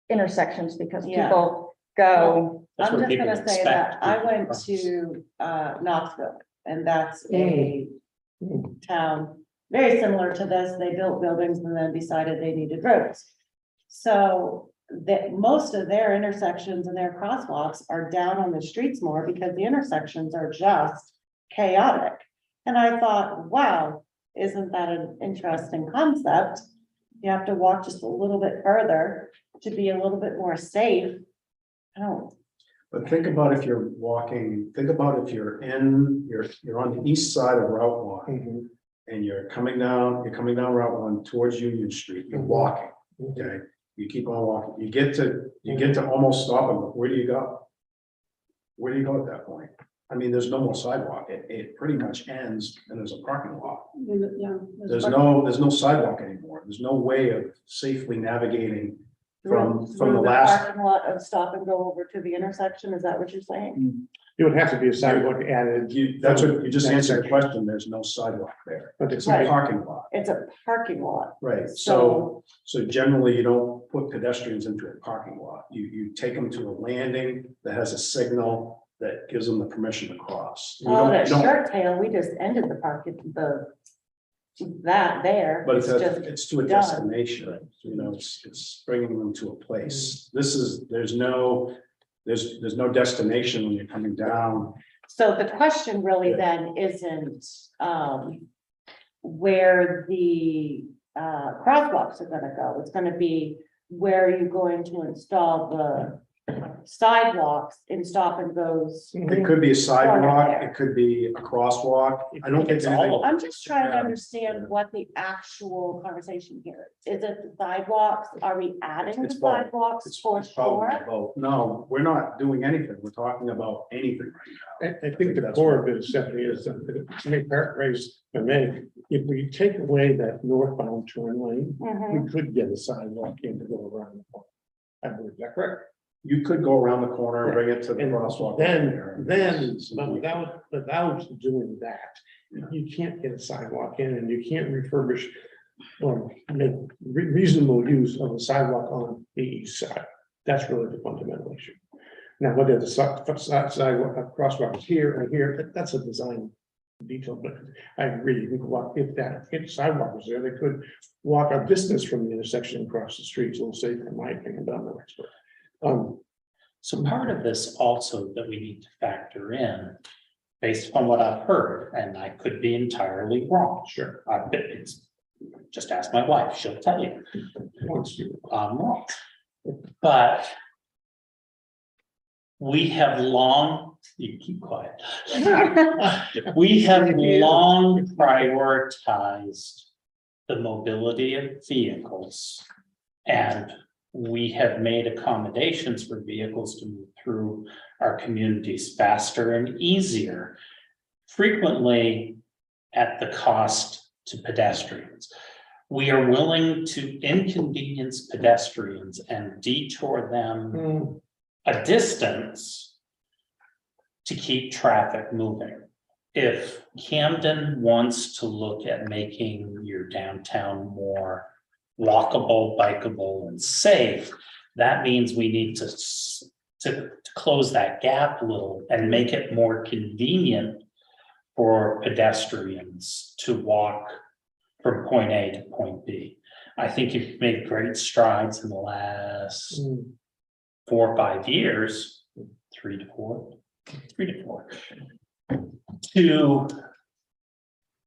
intersections because Yeah. people go, That's I'm where just people gonna say expect that I people to went cross. to Knoxville, and that's a town very similar to this. They built buildings and then decided they needed roads. So that most of their intersections and their crosswalks are down on the streets more because the intersections are just chaotic. And I thought, wow, isn't that an interesting concept? You have to walk just a little bit further to be a little bit more safe. I don't, But think about if you're walking, think about if you're you're on the east side of Route One Mhm. and you're coming down Route One towards Union Street, you're walking, okay? You keep on walking, you get to almost stop and where do you go? Where do you go at that point? I mean, there's no more sidewalk. It pretty much ends and there's a parking lot. Yeah. There's no sidewalk anymore. There's no way of safely navigating from through the last. parking lot of stop and go over to the intersection, is that what you're saying? It would have to be a sidewalk added. That's what, you just answered the question. There's no sidewalk there. But It's it's a parking lot, It's a parking lot. right? So generally you don't put pedestrians into a parking lot. You take them to a landing that has a signal that gives them the permission to cross. You Oh, don't- that you don't- short tail, we just ended the parking, that there. But just it's to a done. destination, you know, it's bringing them to a place. There's no destination when you're coming down. So the question really then isn't, where the, crosswalks are gonna go. It's gonna be where are you going to install the sidewalks in stop and goes. It could be a sidewalk, there. it could be a crosswalk. I don't think It's all anything. I'm just trying to Yeah. understand what the actual conversation here is. Is it the sidewalks? Are we adding the It's both. sidewalks for Probably sure? both. No, we're not doing anything. We're talking about anything right now. I think the core of it, Stephanie, is that, to make paraphrase, if we take away that northbound turn lane, Mhm. we could get a sidewalk in to go around the corner. I believe that correct? You could go around the corner and bring it to the And crosswalk. then, Yes. but without doing that, you can't get a sidewalk in and you can't refurbish or make reasonable use of a sidewalk on the east side. That's really the fundamental issue. Now, whether the sidewalk crosswalk is here or here, that's a design detail, but I agree, you could walk, if sidewalk was there, they could walk a distance from the intersection across the street, so safer, in my opinion, but I'm no expert. So part of this also that we need to factor in, based upon what I've heard, and I could be entirely wrong. Sure. Just ask my wife, she'll tell you Once you, I'm wrong. But we have long, you keep quiet. We have long prioritized the mobility of vehicles. And we have made accommodations for vehicles to move through our communities faster and easier, frequently at the cost to pedestrians. We are willing to inconvenience pedestrians and detour them a distance to keep traffic moving. If Camden wants to look at making your downtown more walkable, bikeable, and safe, that means we need to close that gap a little and make it more convenient for pedestrians to walk from point A to point B. I think you've made great strides in the last 4 or 5 years, 3 to 4, to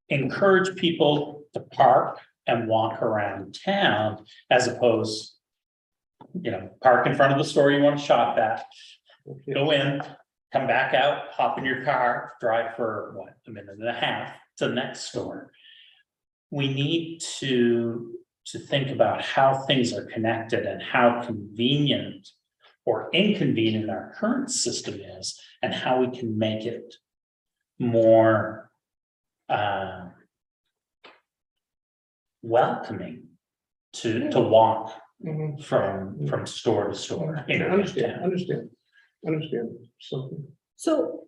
encourage people to park and walk around town as opposed, park in front of the store you want to shop at, go in, come back out, hop in your car, drive for what, a minute and a half to the next store. We need to think about how things are connected and how convenient or inconvenient our current system is, and how we can make it more welcoming to walk from store to store. Understand something. So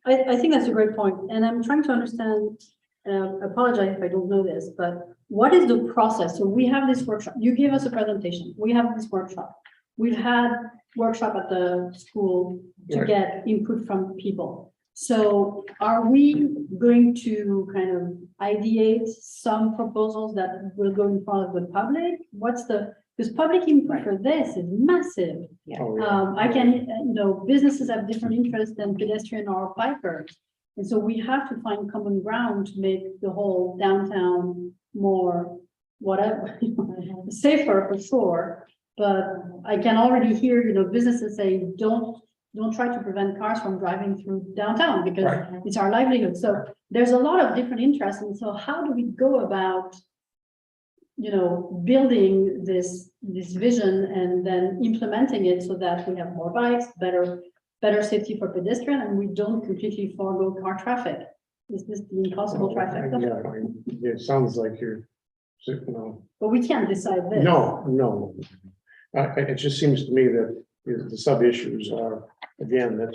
I think that's a great point, and I'm trying to understand, apologize if I don't know this, but what is the process? So we have this workshop, you gave us a presentation, we have this workshop. We've had workshop at the school to Right. get input from people. So are we going to kind of ideate some proposals that will go in front of the public? Because public input for this is massive. Oh, yeah. I can, businesses have different interests than pedestrian or bikers. And so we have to find common ground to make the whole downtown more, whatever, safer for sure. But I can already hear, businesses say, don't try to prevent cars from driving through downtown because Right. it's our livelihood. So there's a lot of different interests. And so how do we go about, building this vision and then implementing it so that we have more bikes, better safety for pedestrian, and we don't completely forego car traffic? Is this the impossible traffic? Yeah, it sounds like you're, But we can't decide this. no. It just seems to me that the sub-issues are, again, that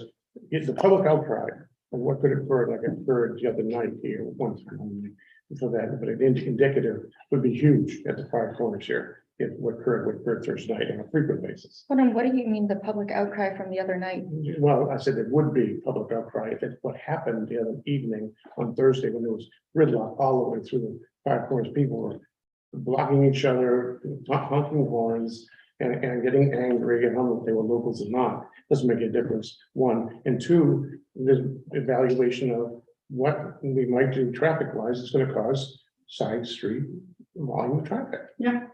the public outcry of what could occur, like occurred the other night here, one time for that, but an indicative would be huge at the 5 corners here, if what occurred Thursday night on a frequent basis. Hold on, what do you mean the public outcry from the other night? Well, I said it would be public outcry if it's what happened the other evening on Thursday when there was gridlock all the way through the 5 corners. People were blocking each other, honking horns, and getting angry, and how much they were locals or not, doesn't make a difference, 1. And 2, the evaluation of what we might do traffic wise is gonna cause side street volume of traffic. Yeah.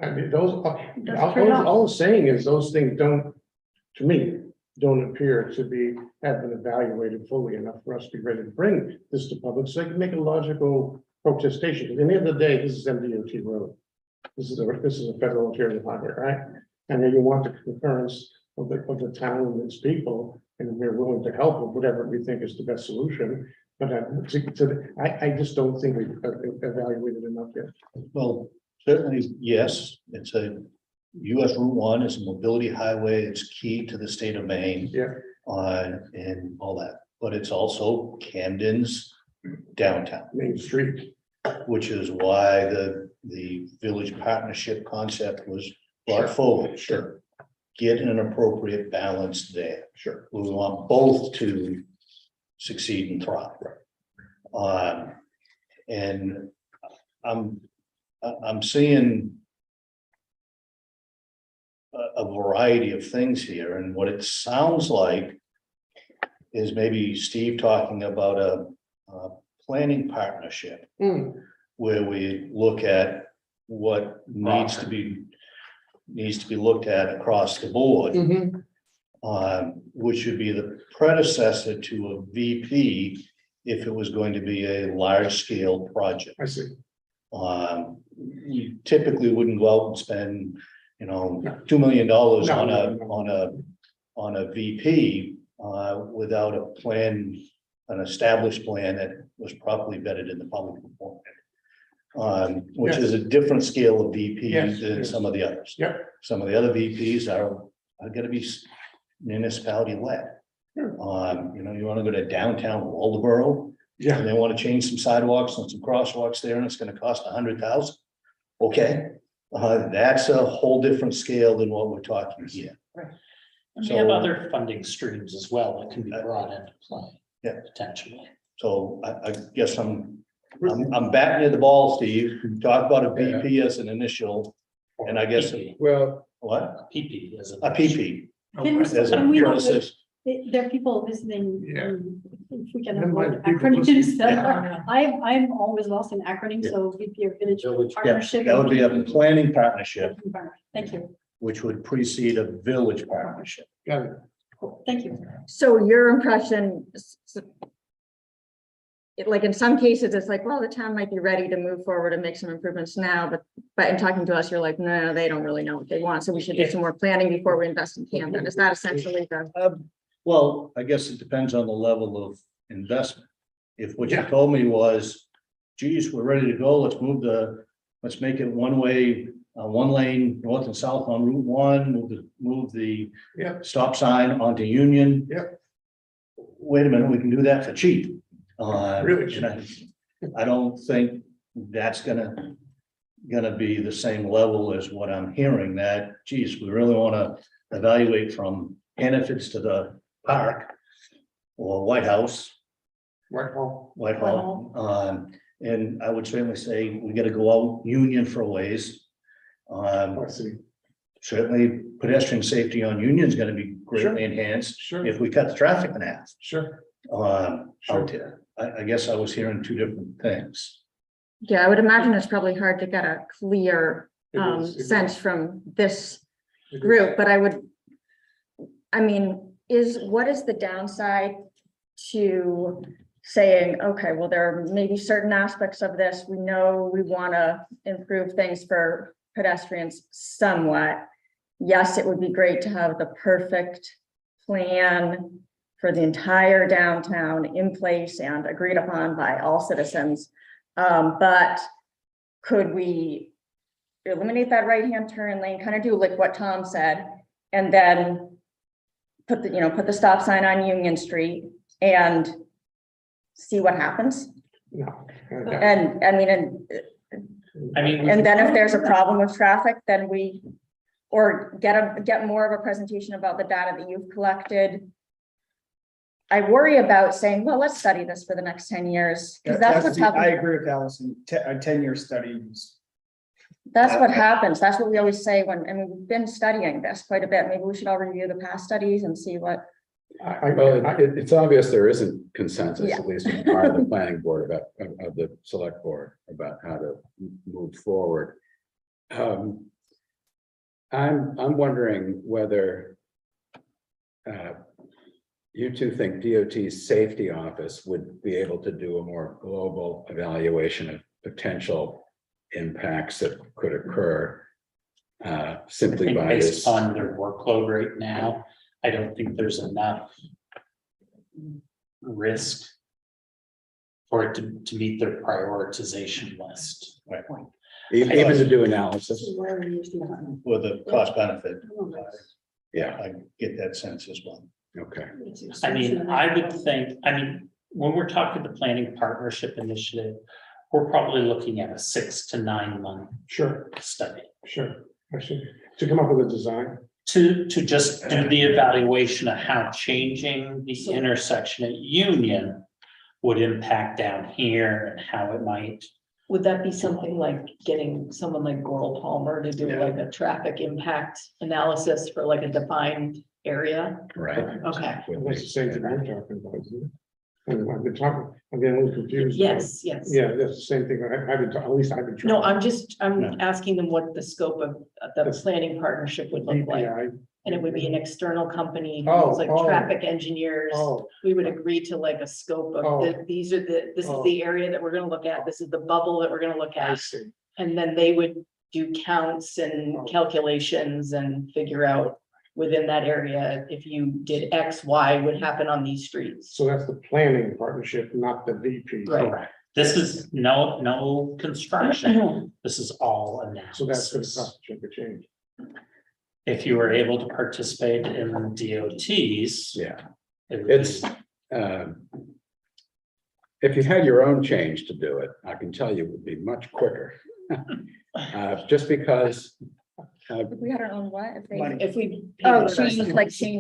I mean, those, That's trade-off. all I'm saying is those things don't, to me, don't appear to have been evaluated fully enough for us to be ready to bring this to public, so they can make a logical protestation. Because at the end of the day, this is MDOT road. This is a federal interior highway, right? And then you want the concurrence of the town and its people, and we're willing to help with whatever we think is the best solution. But I just don't think we've evaluated enough yet. Well, certainly, yes, it's a US Route 1 is a mobility highway. It's key to the state of Maine. Yeah. And all that, but it's also Camden's downtown, Main Street. which is why the village partnership concept was brought forward. Sure. Get an appropriate balance there. Sure. We want both to succeed and thrive. And I'm seeing a variety of things here, and what it sounds like is maybe Steve talking about a planning partnership where we look at what needs to be looked at across the board. Which would be the predecessor to a VP if it was going to be a large scale project. I see. You typically wouldn't go out and spend, $2 million on a VP without a plan, an established plan that was properly vetted in the public beforehand. Which is a different scale of VP Yes, than yes. some of the others. Yep. Some of the other VPs are gonna be municipality led. Sure. You wanna go to downtown Waldeboro, Yeah. and they wanna change some sidewalks and some crosswalks there, and it's gonna cost $100,000. Okay, That's a whole different scale than what we're talking here. And we have So- other funding streams as well that can be brought into play. Yeah. Potentially. So I guess I'm batting you the ball, Steve. Talk about a BP as an initial, and I guess, PP, Well, what? PP is A PP. Can we, As a can we have process. there are people listening. Yeah. If we can Never mind, avoid people acronyms, listen. I'm always lost in acronyms, so VP or village Yeah, partnership. that would be a VP. planning partnership, Thank you, which would precede a village partnership. got it. cool, thank you. So your impression, like in some cases, it's like, well, the town might be ready to move forward and make some improvements now, but in talking to us, you're like, no, they don't really know what they want, so we should do some more planning before we invest in Camden. Is that essentially the? Well, I guess it depends on the level of investment. If what you Yeah. told me was, geez, we're ready to go, let's make it one way, one lane, north and south on Route 1, move the Yeah. stop sign onto Union. Yeah. Wait a minute, we can do that for cheap. Really and I don't think that's gonna be the same level as what I'm hearing, that, geez, we really wanna evaluate from Hannaford's to the park or White House. Whitehall. And I would certainly say we gotta go out Union for a ways. I see. Certainly pedestrian safety on Union is gonna be Sure. greatly enhanced Sure, if we cut the traffic in half. sure. Out there. I guess I was hearing two different things. Yeah, I would imagine it's probably hard to get a clear It is, it is. sense from this It is. group, but I mean, what is the downside to saying, okay, well, there are maybe certain aspects of this, we know we want to improve things for pedestrians somewhat. Yes, it would be great to have the perfect plan for the entire downtown in place and agreed upon by all citizens. But could we eliminate that right-hand turn lane, kind of do like what Tom said, and then put the stop sign on Union Street and see what happens? No. And I mean, and then if there's a problem with traffic, then or get more of a presentation about the data that you've collected. I worry about saying, well, let's study this for the next 10 years, because that's what's I happening. agree with Allison, a 10-year study is That's what happens. That's what we always say we've been studying this quite a bit. Maybe we should all review the past studies and see what. It's obvious there isn't consensus, Yeah. at least on the part of the planning board of the select board about how to move forward. I'm wondering whether you two think DOT's safety office would be able to do a more global evaluation of potential impacts that could occur I simply think by based this. on their workload right now, I don't think there's enough risk for it to meet their prioritization list. Right. Even to do analysis. With the cost benefit. Yeah, I get that sense as well. okay. I mean, I would think, when we're talking the planning partnership initiative, we're probably looking at a 6 to 9 month Sure, study sure. I see. To come up with a design. to just do the evaluation of how changing the intersection at Union would impact down here and how it might. Would that be something like getting someone like Goral Palmer to do Yeah. like a traffic impact analysis for like a defined area? Right. Okay, That's the same thing we're talking about, isn't it? And I've been talking, I'm getting a little confused. yes. Yeah, that's the same thing. I've been, at least I've been. No, trying. I'm asking them what the scope of the That's- planning partnership would look like. DPI. And it would be an external company, who Oh, was like oh. traffic engineers. Oh, We would agree to like a scope of, Oh. this is the area that we're gonna look at, this is the bubble that we're gonna look I at. see. And then they would do counts and Oh. calculations and figure out within that area, if you did X, Y would happen on these streets. So that's the planning partnership, not the VP. Right. This is no construction. This is all So that's gonna analysis. cost a chunk of change. If you were able to participate in DOTs. Yeah, it would be- it's, if you had your own change to do it, I can tell you it would be much quicker. just because. If we had our own what, if they, If we. oh, change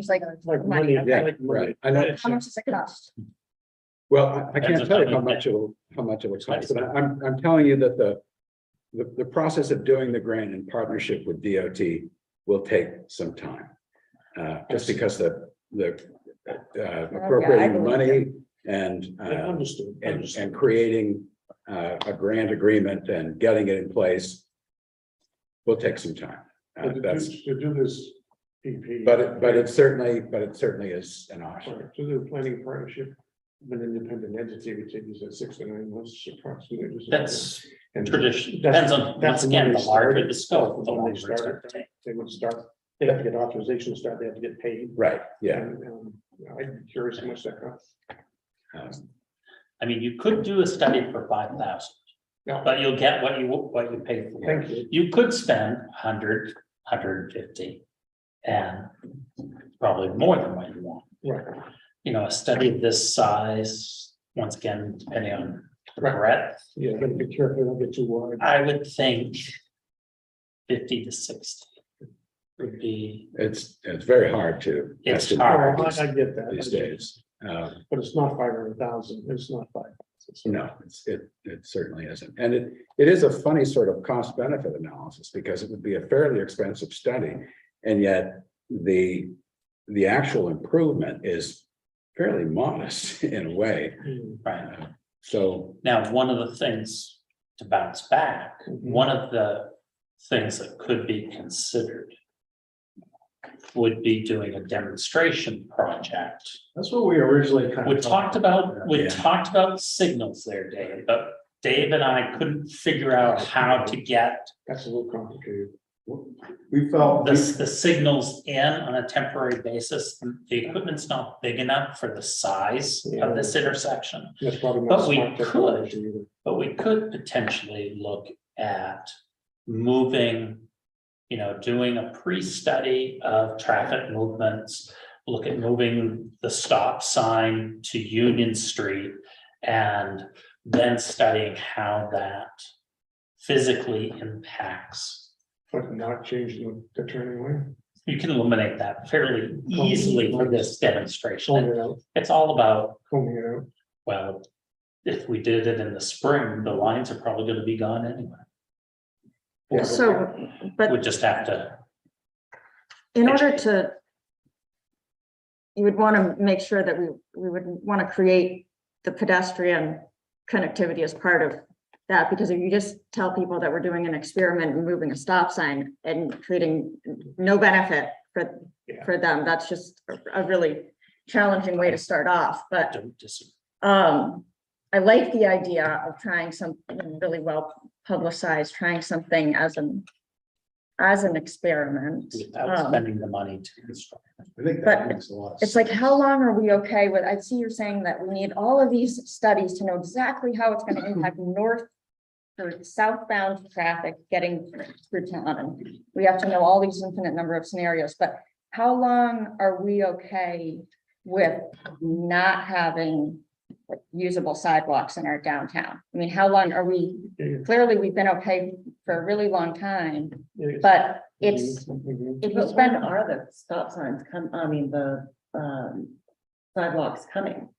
like Like money, money. Yeah, like money. right. I know. how much does it cost? Well, I Depends can't tell you on how the- much it will cost, but I'm telling you that the process of doing the grant in partnership with DOT will take some time. Just because the appropriating believe money and, Yeah, understood. and creating a grant agreement and getting it in place will take some time. But That's, to do this PP. but it certainly is an option. Right, to do a planning partnership, with an independent entity, we take these at 6 to 9 months approximately. That's And tradition, that's- depends on, that's once again, when the they larger started. the scope, the When they longer it's gonna started. take. They would start, they have to get authorization to start, they have to get paid. Right, yeah. And, I'm curious how much that costs. I mean, you could do a study for 5,000, No, but you'll get what you pay for. thank you. You could spend 100, 150, and probably more than what you want. Right, You know, a study of this size, once again, depending on the Right. breadth, yeah, gotta be careful, don't get too wide. I would think 50 to 60 would be, It's very hard to. It's estimate hard. Oh, I get that. These days. But it's not 500,000, it's not 5,000. No, it certainly isn't. And it is a funny sort of cost benefit analysis because it would be a fairly expensive study. And yet the actual improvement is fairly modest in a way. right? So, Now, one of the things to bounce back, Mhm. one of the things that could be considered would be doing a demonstration project. That's what we originally kind of. We talked about Yeah. signals there, Dave, but Dave and I couldn't figure out how to get That's a little complicated. We felt. the signals in on a temporary basis. The equipment's not big enough for the size of this intersection. That's probably not But we smart could. technology either. But we could potentially look at moving, doing a pre-study of traffic movements. Look at moving the stop sign to Union Street and then studying how that physically impacts. But not changing the turning lane. You can eliminate that fairly easily for this Coming demonstration. it out, It's all about, combing it out. well, if we did it in the spring, the lines are probably gonna be gone anyway. Yeah, So, We but just have to, in order to. You would want to make sure that we would want to create the pedestrian connectivity as part of that, because if you just tell people that we're doing an experiment and moving a stop sign and creating no benefit for them, that's just a really challenging way to start off, but don't disagree. I like the idea of trying something really well publicized, trying something as an experiment. Without spending the money to construct. I think But that makes a lot of It's like, how long are we okay with, I see you're saying that we need all of these studies to know exactly how it's gonna impact north or southbound traffic getting through town, and we have to know all these infinite number of scenarios, but how long are we okay with not having like, usable sidewalks in our downtown? I mean, how long are we, clearly, we've been okay for a really long time, but it's, if you But spend. when are the stop signs the sidewalks coming?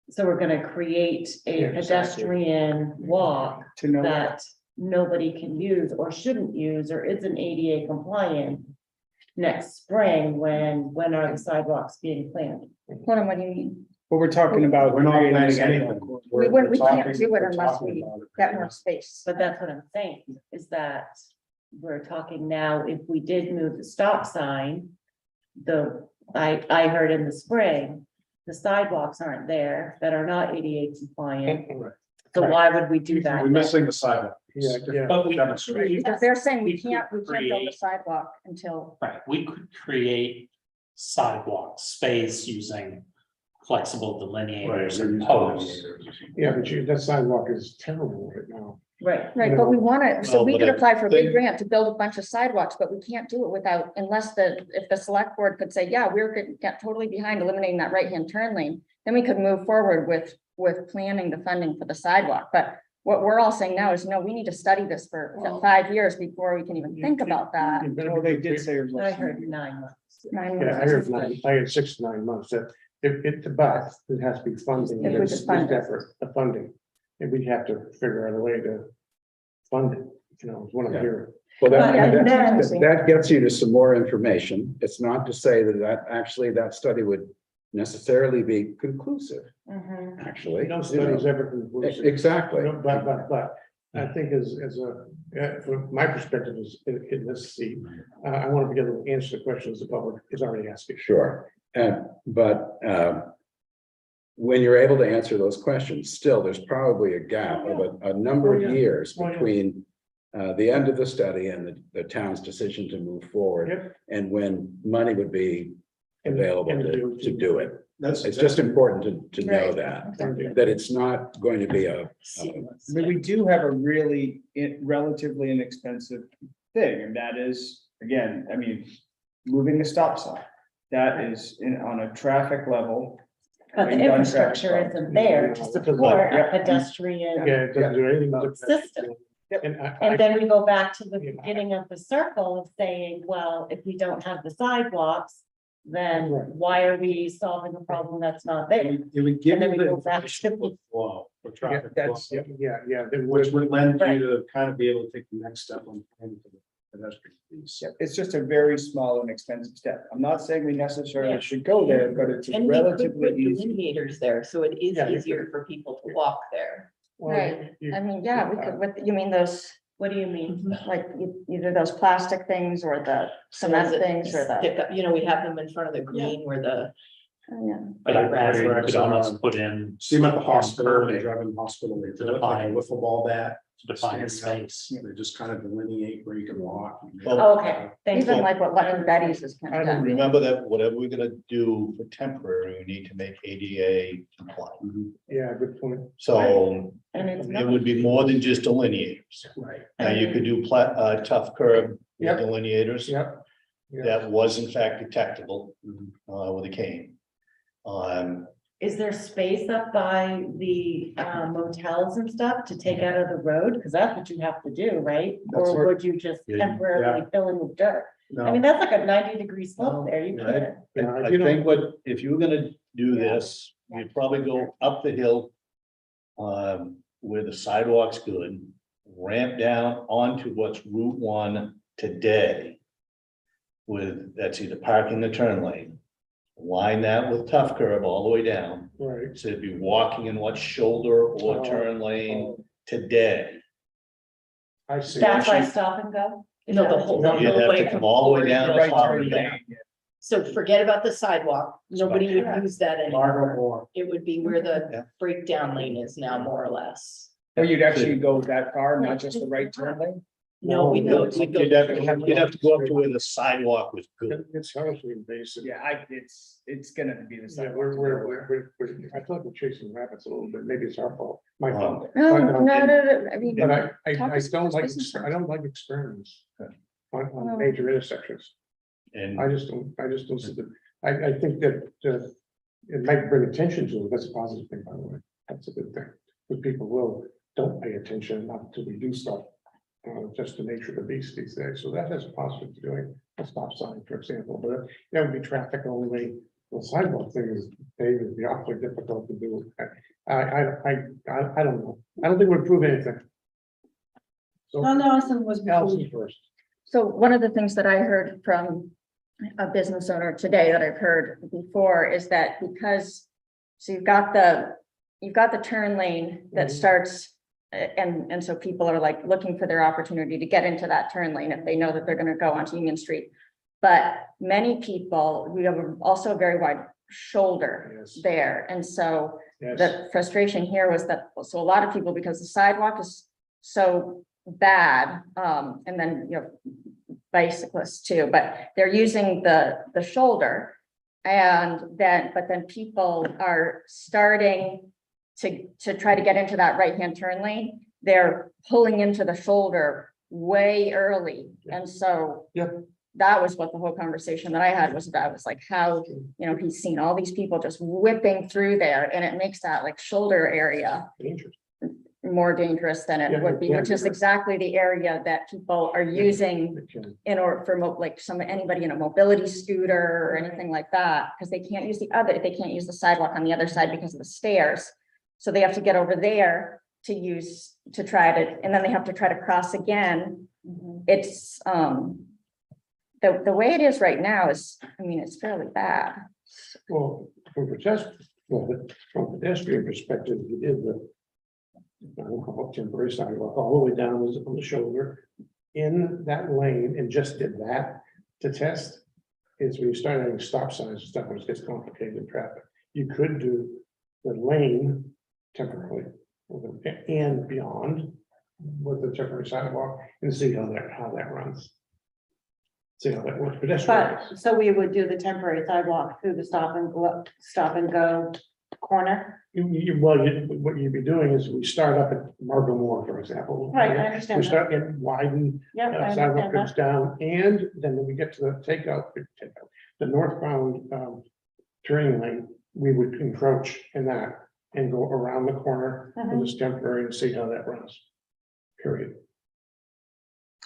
So we're gonna create Yeah, a exactly. pedestrian walk To know that nobody can use or shouldn't use or isn't ADA compliant next spring, when are the sidewalks being planned? Hold on, what do you mean? what we're talking about. We're not creating a planning sidewalk. anything. We We're can't talking- do it we're unless talking we about it. get more space. But that's what I'm saying, is that we're talking now, if we did move the stop sign, I heard in the spring, the sidewalks aren't there that are not ADA compliant. Right. So why would we do that? We're missing the sidewalk. Yeah, yeah. But we, Demonstrate. Because they're saying we We could can't build a create- sidewalk until, right, we could create sidewalk space using flexible delineators and posts. Yeah, but that sidewalk is terrible right now. Right, right, but we want to, so Well, we but could I apply for a big think- grant to build a bunch of sidewalks, but we can't do it without, if the select board could say, yeah, we're totally behind eliminating that right-hand turn lane, then we could move forward with planning the funding for the sidewalk, but what we're all saying now is, no, we need to study this for 5 years before we can even think about that. Well, they did say it was I less heard than 9 months. 9 Yeah, I months. heard nine, I had 6 to 9 months, that if the but, it has to be funding. If we There's could fund it. effort, the funding, and we'd have to figure out a way to fund it, is what I'm Yeah. hearing. Well, Well, yeah, that gets you to some more information. It's not to say that actually that study would necessarily be conclusive, Mhm. actually. No you study's know. ever conclusive. Exactly. No, but, I think as from my perspective is in this seat, I want to be able to answer the questions the public is already asking. Sure, but when you're able to answer those questions, still, there's probably a gap of a number of years Oh, yeah. between the end of the study and the town's decision to move forward, Yep. and when money would be available And the to do it. That's, It's just important to know Right. that it's not going to be a, I mean, we do have a really relatively inexpensive thing, and that is, again, I mean, moving the stop sign. That is on a traffic level. But the We've done traffic infrastructure stop. isn't there to support a pedestrian. Yeah, it doesn't do anything. but- System. And And then we go back to the Yeah. beginning of the circle of saying, well, if we don't have the sidewalks, then Right. why are we solving a problem that's not there? it would give And then you we the go back information to- for flow, for Yeah, traffic that's, flow, yeah, then which would lend Right. you to kind of be able to take the next step on planning for the pedestrian piece. It's just a very small and expensive step. I'm not saying we Yeah. necessarily should go there, but it's And we could relatively put easy. delineators there, so it is Yeah, you easier for people to walk there. Well, Right. you- I mean, yeah, we could, you mean those, What do you mean? like, either those plastic things or the cement things or the, Stick up, you know, we have them in front of the green where the. yeah. But I Right, you could almost put in See them at the hospital, Curving. they drive in the hospital, they To put like a define- wiffle ball bat. to define standing up. space. They just kind of delineate where you can walk. Oh, okay, thank Even you. like what Lucky Betty's is kind of done. Remember that whatever we're gonna do for temporary, we need to make ADA compliant. Yeah, good point. So And it's it not, would be more than just delineators. Right. Now, you could do tough curb Yep. delineators. Yep. Yeah. That was in fact detectable with a cane. is there space up by the motels and stuff to take out of the road? Because that's what you have to do, right? That's Or what- would you just Yeah, temporarily fill in with dirt? I mean, No, that's like a 90-degree slope there, you Right. can't. I think if you were gonna do this, you'd probably go up the hill. Where the sidewalk's good, ramp down onto what's Route 1 today. That's either parking the turn lane. Line that with tough curb all the way down, Right. so it'd be walking in what shoulder or turn lane today. I see. That's why stop and go? Is No, that the what whole- you- the You'd have way to come all the way down to Right top turn of lane, that. So forget about the sidewalk, nobody would use that Margaret anymore. Moore. It would be where Yeah. the breakdown lane is now, more or less. Or you'd actually go that far, not just the right turn lane? No, we'd go. You'd have to go up to where the sidewalk was good. It's hugely invasive. Yeah, it's gonna be the Yeah, same. I feel like we're chasing rabbits a little bit. Maybe it's our fault, my Wow. fault. No, I mean. But I Talk to don't like, business I don't like experiments. On Well- major intersections. And I just don't see the, I think that, it might bring attention to it. That's a positive thing, by the way. That's a good thing. But people don't pay attention enough to do stuff. Just the nature of the beast these days. So that has a positive to doing a stop sign, for example, but that would be traffic only. The sidewalk thing is, Dave, would be awfully difficult to do. I don't know. I don't think it would prove anything. So, No, Allison was before. Allison first. So one of the things that I heard from a business owner today that I've heard before is that because, so you've got the turn lane that Mhm. starts, and so people are like looking for their opportunity to get into that turn lane if they know that they're gonna go onto Union Street. But many people, we have also a very wide shoulder Yes. there, and so Yes. the frustration here was that, so a lot of people, because the sidewalk is so bad, and then, bicyclists too, but they're using the shoulder. And then, but then people are starting to try to get into that right-hand turn lane. They're pulling into the shoulder way early, and so. Yep. That was what the whole conversation that I had was about, was like how, he's seen all these people just whipping through there, and it makes that like shoulder area Dangerous. more dangerous than Yeah, it would be, yeah, which is yeah. exactly the area that people are using in order for like anybody in a mobility scooter or anything like that, because they can't use they can't use the sidewalk on the other side because of the stairs. So they have to get over there to try to, and then they have to try to cross again. It's, the way it is right now is, I mean, it's fairly bad. Well, from pedestrian perspective, you did I don't call it temporary sidewalk, all the way down on the shoulder in that lane and just did that to test. Is when you start having stop signs and stuff, which gets complicated in traffic. You could do the lane temporarily and beyond with the temporary sidewalk and see how that runs. See how that works. Pedestrian. But, so we would do the temporary sidewalk through the stop and go corner? What you'd be doing is we start up at Marble Moore, for example. Right, I We understand that. start getting widen, Yeah, I sidewalk understand goes that. down, and then when we get to the takeout, the northbound turning lane, we would encroach in that and go around the corner Mm-hmm. with this temporary and see how that runs. Period.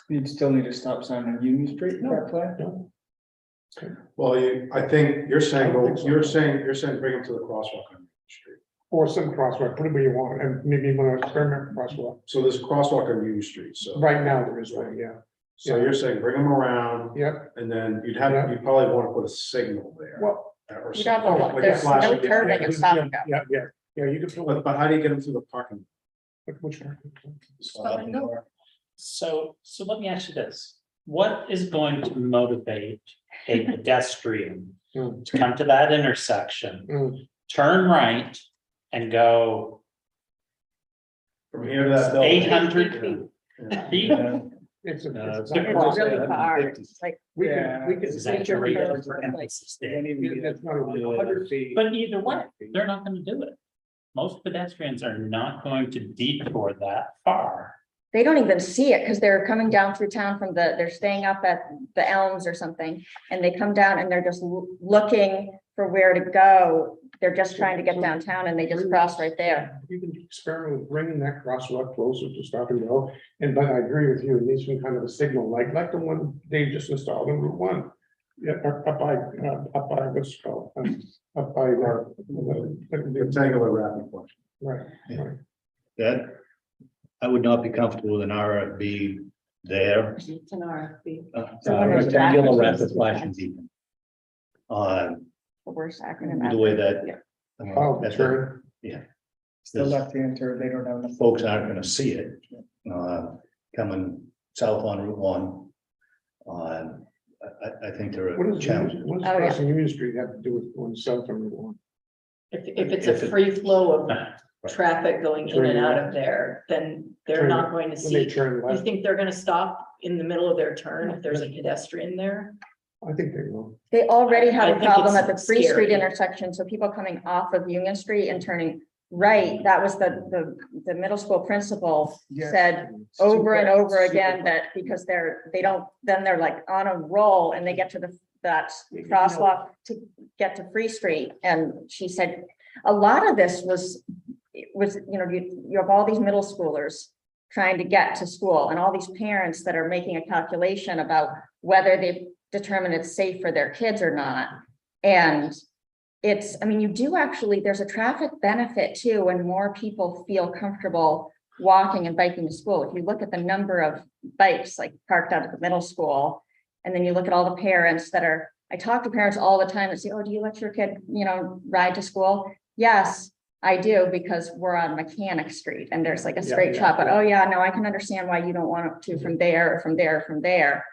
You'd still need a stop sign on Union Street, No. that way? No. Well, I think you're saying, I don't think so. you're saying bring them to the crosswalk on Main Street. Or some crosswalk, put it where you want, and maybe when I experiment crosswalk. So there's a crosswalk on Union Street, so. Right now, there is one, yeah. So you're saying bring them around, Yep. and then you'd Yeah. probably want to put a signal there. Well, Or You don't something, know what, like a there's no flashing- turning and stop and go. Yeah, you could. But how do you get them through the parking? Which one? So let me ask you this, what is going to motivate a pedestrian Hmm. to come to that intersection, Hmm. turn right and go From here to that building. 800 Yeah. feet? It's Uh, It's really far, it's like. We Yeah. can. Exaggerate It's it for emphasis there. not even 100 feet. But either way, they're not gonna do it. Most pedestrians are not going to detour that far. They don't even see it because they're coming down through town they're staying up at the Elms or something. And they come down and they're just looking for where to go. They're just trying to get downtown and they just cross right there. You can experiment with bringing that crosswalk closer to stop and go. But I agree with you, it needs some kind of a signal, like the one they just installed in Route 1. Yeah, up by what's it called, up by Rectangular rapid question. right, right. That, I would not be comfortable with an RFB there. It's an RFB. So when there's Rectangular traffic, rapid flashing beacon. The worst acronym. The way ever. that. Oh, that turn. It's the left-hand turn, they don't have enough. Folks aren't gonna see it, coming south on Route 1. I think there What are does challenges. what does Oh, yeah. crossing Union Street have to do with going south on Route 1? If it's If a it- free flow of Right. traffic going in and out of there, then they're Turn- not going to When they see. turn You left, think they're gonna stop in the middle of their turn if there's a pedestrian there? I think they will. They already have I a think problem it's at the Free Street scary. intersection, so people coming off of Union Street and turning right, that was the middle school principal said over and over again that because then they're like on a roll and they get to that crosswalk to get to Free Street. And she said, a lot of this was, you have all these middle schoolers trying to get to school and all these parents that are making a calculation about whether they've determined it's safe for their kids or not. And you do actually, there's a traffic benefit too, when more people feel comfortable walking and biking to school. If you look at the number of bikes like parked out at the middle school, and then you look at all the parents I talk to parents all the time that say, oh, do you let your kid, ride to school? Yes, I do, because we're on Mechanic Street and there's like a straight shot, but oh yeah, no, I can understand why you don't want to from there, from there, from there.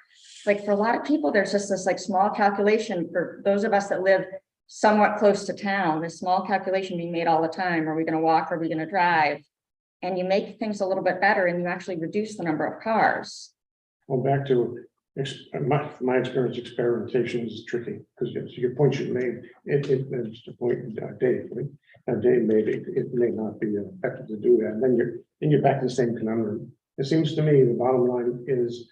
Like for a lot of people, there's just this like small calculation for those of us that live somewhat close to town, this small calculation being made all the time. Are we going to walk? Are we going to drive? And you make things a little bit better and you actually reduce the number of cars. Well, back to my experience, experimentation is tricky because your point you made, it's the point Dave made, it may not be effective to do that. And then you're back to the same conundrum. It seems to me the bottom line is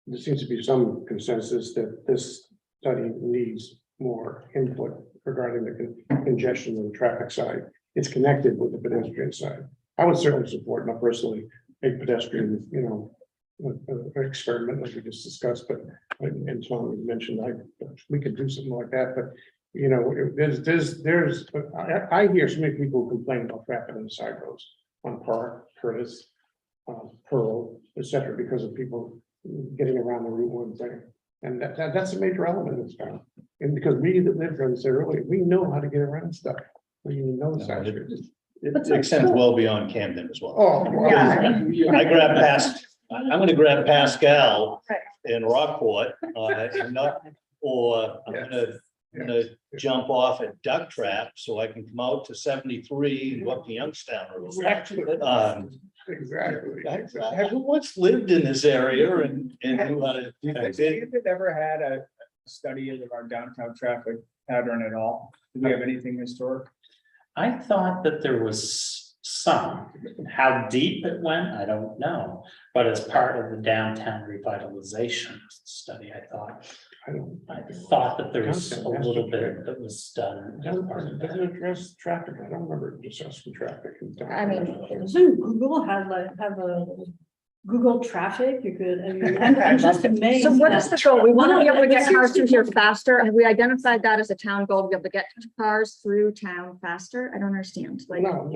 there seems to be some consensus that this study needs more input regarding the congestion on the traffic side. It's connected with the pedestrian side. I would certainly support, not personally, a pedestrian, experiment like we just discussed, but, and Tom mentioned, we could do something like that, but, I hear so many people complain about traffic on the side roads, on Park, Curtis, Pearl, etc., because of people getting around the Route 1 thing. And that's a major element in this town. And because we that live there, said earlier, we know how to get around stuff. We know the side streets. It extends well beyond Camden as well. Oh, Yeah. I grab past, I'm gonna grab Pascal in Rockport, and not, or I'm gonna jump off at Duck Trap so I can come out to 73 and go up to Youngstown Road. Exactly. Who once lived in this area and knew how to. Have you ever had a study of our downtown traffic pattern at all? Do we have anything historic? I thought that there was some, how deep it went, I don't know, but as part of the downtown revitalization study, I thought that there was a little bit that was done. as part of Doesn't that. address traffic. I don't remember discussing traffic. I mean, Doesn't Google have a Google traffic? You could, I'm just amazed. so what is that- the goal? We want to be able to No, get cars through here seriously. faster, and we identified that as a town goal, to be able to get cars through town faster. I don't understand, like. No,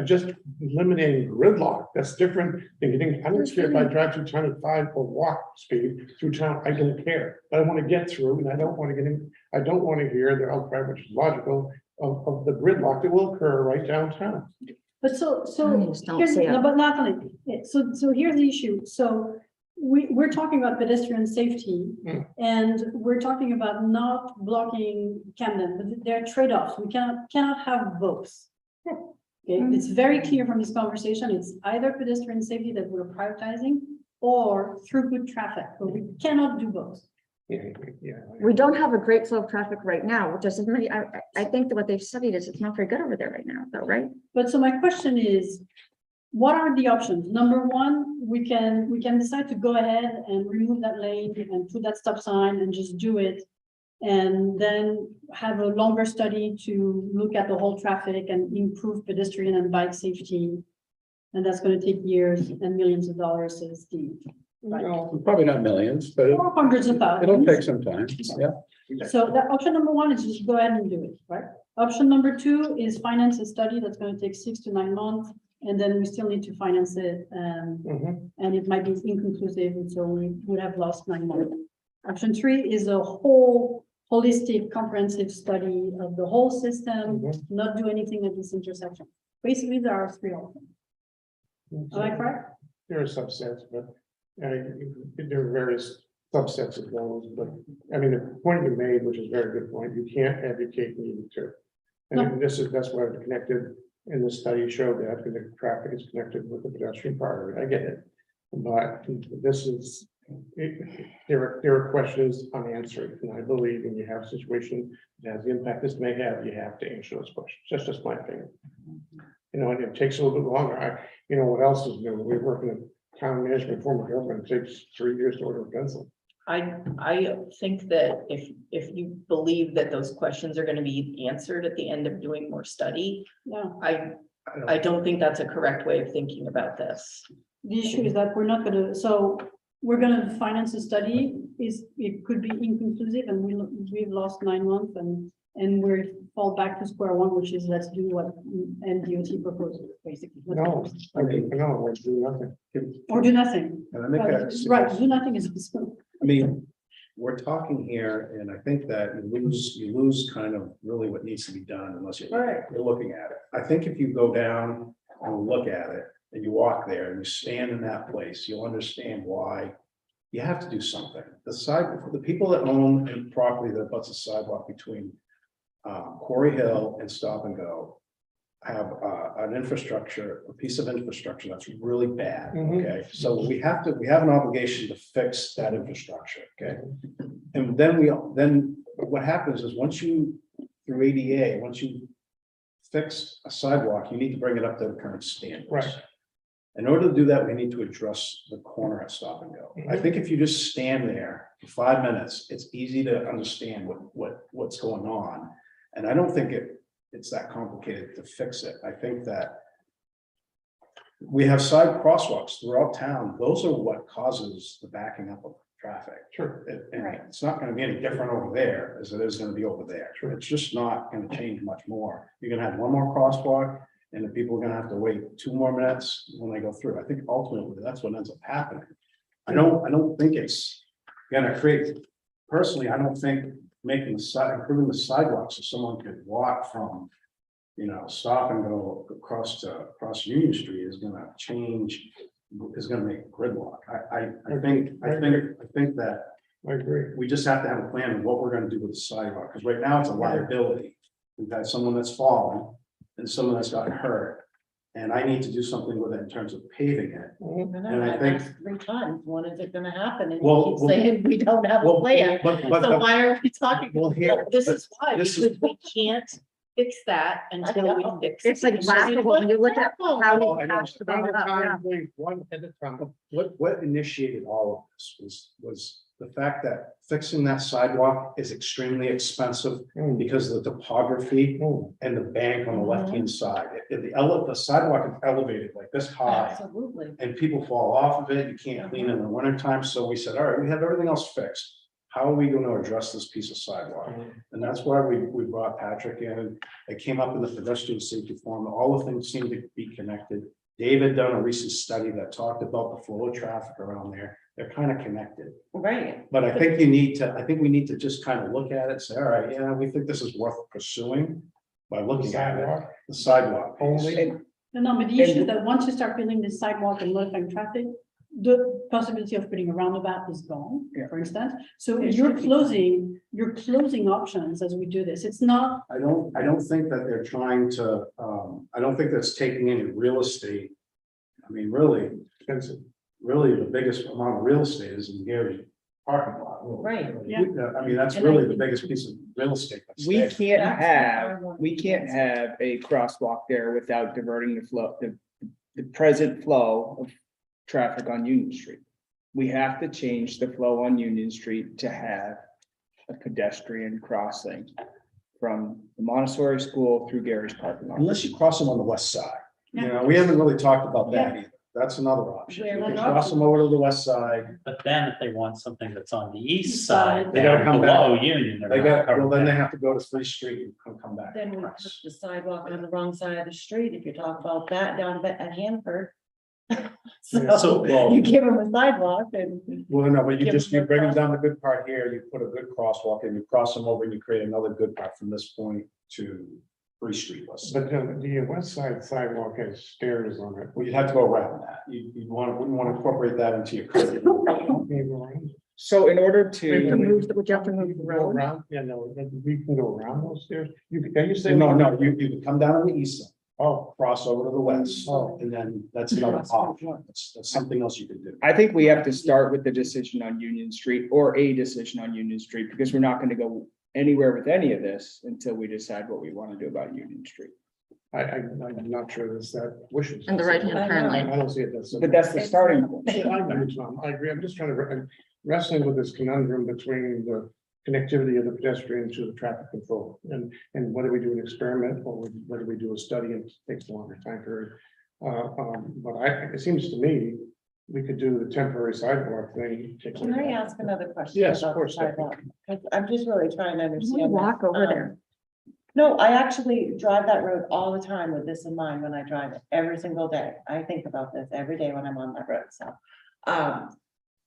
just eliminating gridlock. That's different than getting, I don't care if I drive through town at 5 or walk speed through town, I don't care. But I want to get through and I don't want to get in, I don't want to hear the outcry, which is logical, of the gridlock that will occur right downtown. But so, Please don't here's, say it. no, but Natalie, so here's the issue. So we're talking about pedestrian safety Mm. and we're talking about not blocking Camden, but there are trade-offs. We cannot have both. Okay, it's very clear from this conversation, it's either pedestrian safety that we're prioritizing or throughput traffic, but we cannot do both. Yeah. We don't have a great flow of traffic right now, which doesn't really, I think that what they've studied is it's not very good over there right now, though, right? But so my question is, what are the options? Number one, we can decide to go ahead and remove that lane and put that stop sign and just do it. And then have a longer study to look at the whole traffic and improve pedestrian and bike safety. And that's going to take years and millions of dollars, says Steve. Right. No, Probably not millions, but Or hundreds of it'll thousands. take some time, yeah. So that option number one is just go ahead and do it, right? Option number two is finance a study that's going to take 6 to 9 months. And then we still need to finance it, and it might be inconclusive, and so we would have lost 9 months. Option three is a whole holistic, comprehensive study of the whole system, not do anything at this intersection. Basically, there are 3 options. Am I correct? there are subsets, but there are various subsets of those, but I mean, the point you made, which is a very good point, you can't advocate needing to. And that's why it's connected, and the study showed that the traffic is connected with the pedestrian part of it. I get it. But this is, there are questions unanswered, and I believe when you have a situation that has the impact this may have, you have to answer those questions. That's just my opinion. You know, and it takes a little bit longer. What else is new? We work in a town management form of government. It takes 3 years to order a pencil. I think that if you believe that those questions are gonna be answered at the end of doing more study, Yeah. I don't think that's a correct way of thinking about this. The issue is that we're not gonna, so we're gonna finance a study, it could be inconclusive, and we've lost 9 months, and we're fall back to square one, which is let's do what MDOT proposes, basically. No, I mean, no, we'll do nothing. Or do nothing. And I make Right, that. right, do nothing is also. I mean, we're talking here, and I think that you lose kind of really what needs to be done unless you're looking at it. I think if you go down and look at it, and you walk there and you stand in that place, you'll understand why you have to do something. The people that own a property that butts a sidewalk between Quarry Hill and Stop and Go have an infrastructure, a piece of infrastructure that's really bad, okay? So we have an obligation to fix that infrastructure, okay? And then what happens is once you, through ADA, once you fix a sidewalk, you need to bring it up to the current standards. Right. In order to do that, we need to address the corner at Stop and Go. I think if you just stand there for 5 minutes, it's easy to understand what's going on. And I don't think it's that complicated to fix it. I think that we have side crosswalks throughout town. Those are what causes the backing up of traffic. Sure. And Right. it's not gonna be any different over there as it is gonna be over there. It's just not gonna change much more. You're gonna have one more crosswalk and the people are gonna have to wait 2 more minutes when they go through. I think ultimately that's what ends up happening. I don't think it's gonna create, personally, I don't think making improving the sidewalks so someone could walk from, stop and go across Union Street is gonna change, is gonna make gridlock. I think that I agree. we just have to have a plan of what we're gonna do with the sidewalk, because right now it's a liability. We've had someone that's fallen and someone that's gotten hurt. And I need to do something with it in terms of paving it. And I think- 3 times, when is it gonna happen? And Well, you keep well- saying we don't have a plan. But So why are we talking? well, here, This is why, This because is- we can't fix that until we fix. It's like laughable when you look at how Oh, we I know. patched it all up, yeah. One at a time. what initiated all of this was the fact that fixing that sidewalk is extremely expensive because of the topography and the bank on the left-hand side. If the sidewalk is elevated like this high Absolutely. and people fall off of it, you can't clean in the winter time. So we said, all right, we have everything else fixed. How are we going to address this piece of sidewalk? And that's why we brought Patrick in. It came up in the pedestrian safety forum. All the things seem to be connected. David done a recent study that talked about the flow of traffic around there. They're kind of connected. Right. But I think we need to just kind of look at it, say, all right, yeah, we think this is worth pursuing by looking at it, the sidewalk. piece. Only. No, but the issue is that once you start building this sidewalk and modifying traffic, the possibility of putting a roundabout is gone, Yeah. for instance. So you're closing options as we do this. It's not, I don't think that they're trying to, I don't think that's taking any real estate. I mean, really, Expensive. really the biggest amount of real estate is in Gary parking lot. Right. Yeah. I mean, that's And really I- the biggest piece of real estate. that's We there. can't That's what I have, want we to can't do. have a crosswalk there without diverting the flow, the present flow of traffic on Union Street. We have to change the flow on Union Street to have a pedestrian crossing from the Montessori school through Gary's parking lot. Unless you cross them on the west side. We haven't really talked about that either. That's another option. Where You can would cross them over to the west side. But then if they want something that's on the east East side, side. They gotta down come below back. Union. they're They not got, well, then they covered. have to go to 3rd Street and come back. Then we put across. the sidewalk on the wrong side of the street, if you talk about that down at Hanford. So, So well, you give them a sidewalk and. Well, no, but you Give just, them you bring them the down the good part here, you put a good crosswalk and you cross them over and you create another good part from this point to 3rd Street. Let's say. But the west side sidewalk has stairs on it. Well, you'd have to go around that. Wouldn't want to incorporate that into your code. Maybe around. So in order Would you to, have to move the Go road? around, yeah, no, we can go around those stairs. Are you saying? No, you can come down on the east side, Oh, cross over to the west, Oh. and then that's another option. That's something else you could do. I think we have to start with the decision on Union Street or a decision on Union Street, because we're not gonna go anywhere with any of this until we decide what we want to do about Union Street. I'm not sure that's that wishes. And the right-hand turn lane. I don't see it, that's. But that's the starting point. I agree, I'm just trying to, I'm wrestling with this conundrum between the connectivity of the pedestrian to the traffic control. And whether we do an experiment or whether we do a study and it takes a longer time period. But it seems to me, we could do the temporary sidewalk thing. Can I ask another question? Yes, of about the course, Stephanie. sidewalk? 'Cause I'm just really trying to You understand. walk this. over there. No, I actually drive that road all the time with this in mind when I drive it every single day. I think about this every day when I'm on that road, so.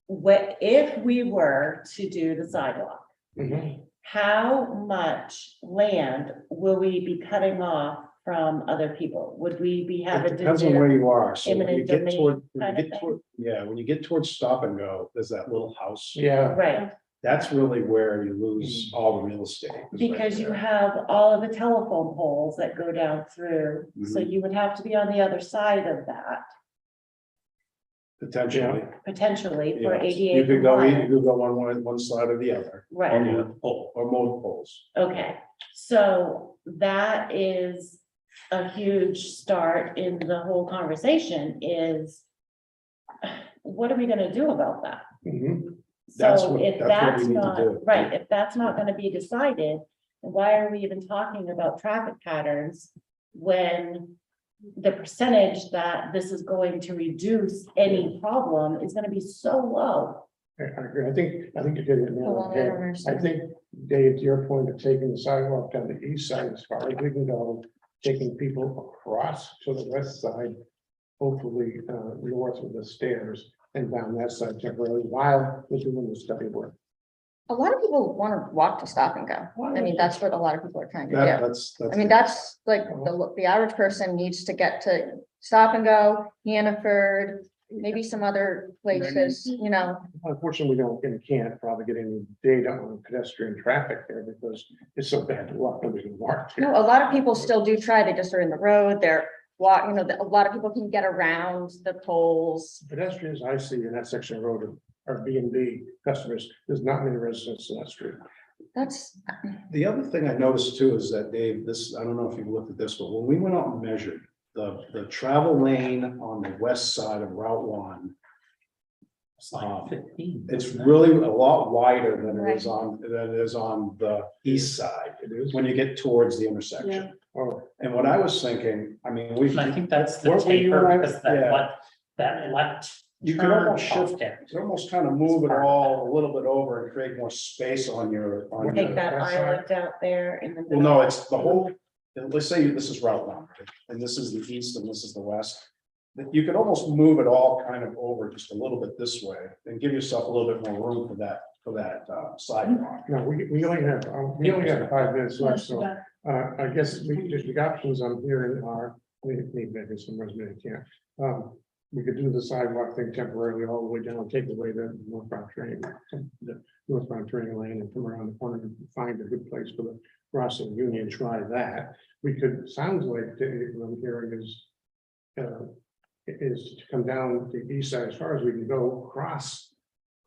If we were to do the sidewalk, Mhm. how much land will we be cutting off from other people? Would we be having It to depends on where do? you are. So when you eminent get domain toward, kind of thing? when you get towards Stop and Go, there's that little house. Yeah, Right, That's really where you lose all the real estate. is right because you there. have all of the telephone poles that go down through, so you would have to be on the other side of that, Potentially. potentially for Yes. ADA. You could go, you compliance. could go one side or the other. Right. Or mode poles. Okay, so that is a huge start in the whole conversation is what are we gonna do about that? mhm. That's So what- if that's what we that's need to not, do. right, if that's not gonna be decided, why are we even talking about traffic patterns when the percentage that this is going to reduce any problem is gonna be so low. I agree. I think you did it now. Well, I don't understand. I think, Dave, to your point of taking the sidewalk down the east side as far as we can go, taking people across to the west side, hopefully, north of the stairs and down that side temporarily while we're doing the study work. A lot of people want to walk to Stop and Go. I mean, that's what a lot of people are trying to do. That's. I mean, that's like the average person needs to get to Stop and Go, Hannaford, maybe some other places, you know. Unfortunately, we don't and can't probably get any data on pedestrian traffic there because it's so bad to walk, nobody can walk. there. No, a lot of people still do try. They just are in the road. They're walk, you know, a lot of people can get around the poles. Pedestrians I see in that section of road are B and B customers. There's not many residents in that street. That's, The other thing I noticed too is that Dave, I don't know if you've looked at this, but when we went out and measured the travel lane on the west side of Route 1, It's like 15. it's isn't it? really a lot wider than it Right. is on, the east side. It is. When you get towards the Yeah. intersection. Oh, And what I was thinking, I mean, we, And I think that's the Weren't we taper, right? because Yeah. that left. you could turn almost off shift, there. you could almost kind of move it all a little bit over and create more space on your. Take that That's island out there in the. Well, no, it's the whole, let's say this is Route 1, right? And this is the east and this is the west. That you could almost move it all kind of over just a little bit this way and give yourself a little bit more room for that sidewalk. no, we only have 5 minutes left, so I guess the options I'm hearing are, maybe some resume can't. We could do the sidewalk thing temporarily all the way down, take away the northbound train lane and come around the corner and find a good place for the crossing Union, try that. We could, sounds like, what I'm hearing is to come down the east side as far as we can go, cross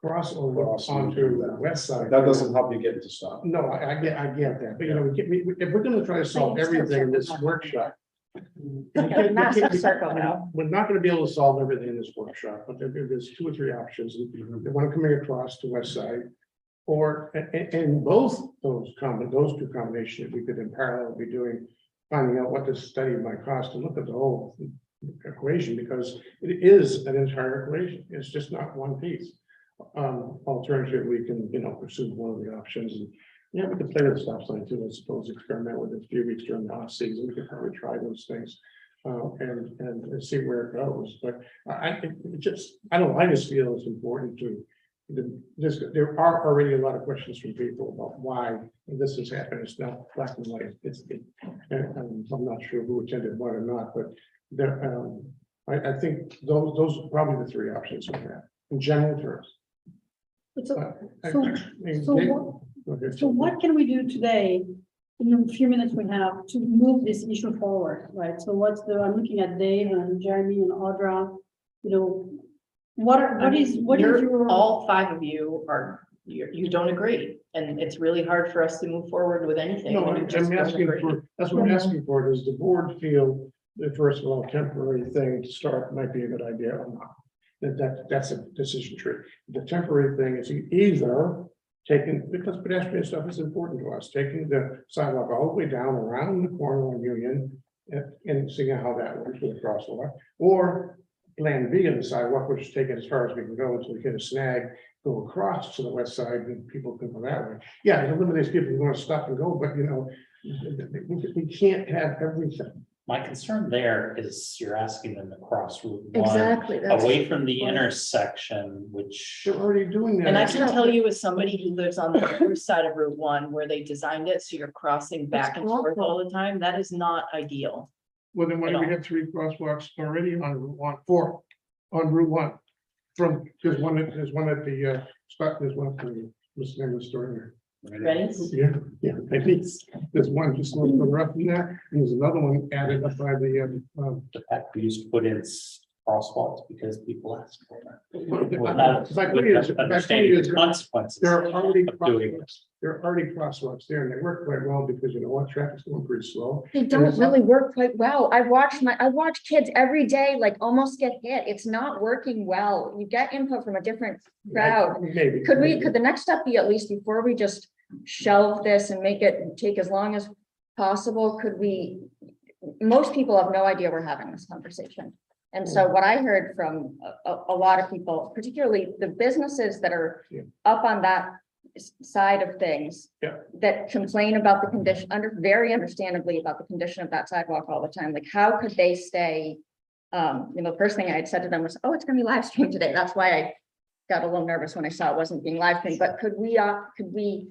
over onto the west side. That doesn't help you get into stop. No, I get that, but you know, if we're gonna try to solve everything in this workshop. Massive circle now. We're not gonna be able to solve everything in this workshop, but there's 2 or 3 options. They want to come across to west side. Or, and both those two combinations, we could in parallel be doing, finding out what this study might cost and look at the whole equation, because it is an entire equation. It's just not one piece. Alternatively, we can, pursue one of the options and, we could play with the stop sign too, I suppose, experiment with it a few weeks during the off season. We could probably try those things. And see where it goes, but I just feel it's important to. There are already a lot of questions from people about why this has happened. It's not black and white. And I'm not sure who attended what or not, but I think those are probably the 3 options we have in general terms. So what can we do today, in the few minutes we have, to move this issue forward, right? So I'm looking at Dave and Jeremy and Audra, what is your? All 5 of you you don't agree, and it's really hard for us to move forward with anything. No, when you just I'm don't asking agree. that's what I'm asking for. Does the board feel that first of all, temporary thing to start might be a good idea or not? That's a decision tree. The temporary thing is either taking, because pedestrian stuff is important to us, taking the sidewalk all the way down around the corner on Union and seeing how that works with the crosswalk, or plan B of the sidewalk, which is take it as far as we can go until we hit a snag, go across to the west side and people can go that way. Yeah, it eliminates people who want to stop and go, but we can't have everything. My concern there is you're asking them to cross Route 1 Exactly. away from the intersection, which. They're already doing that. And I can tell you as somebody who lives on the other side of Route 1, where they designed it, so you're crossing back and forth all the time, that is not ideal. Well, then why do we have 3 crosswalks already on Route 1, 4 on Route 1? There's one at the spot, there's one at the, what's the name of the store here? Ready? Yeah, I think there's one just a little further up than that, and there's another one added up by the, The fact we used to put in crosswalks because people asked for it. If I put it- Understanding the consequences there are already of doing it. crosswalks there, and they work quite well because you know what, traffic's going pretty slow. They don't really work quite well. I watch kids every day, like almost get hit. It's not working well. You get input from a different crowd. Maybe. Could the next step be, at least before we just shelve this and make it take as long as possible, could we most people have no idea we're having this conversation. And so what I heard from a lot of people, particularly the businesses that are Yeah. up on that side of things. Yeah. That complain about the condition, very understandably about the condition of that sidewalk all the time, like how could they stay? The first thing I had said to them was, oh, it's gonna be live streamed today. That's why I got a little nervous when I saw it wasn't being live streamed, but could we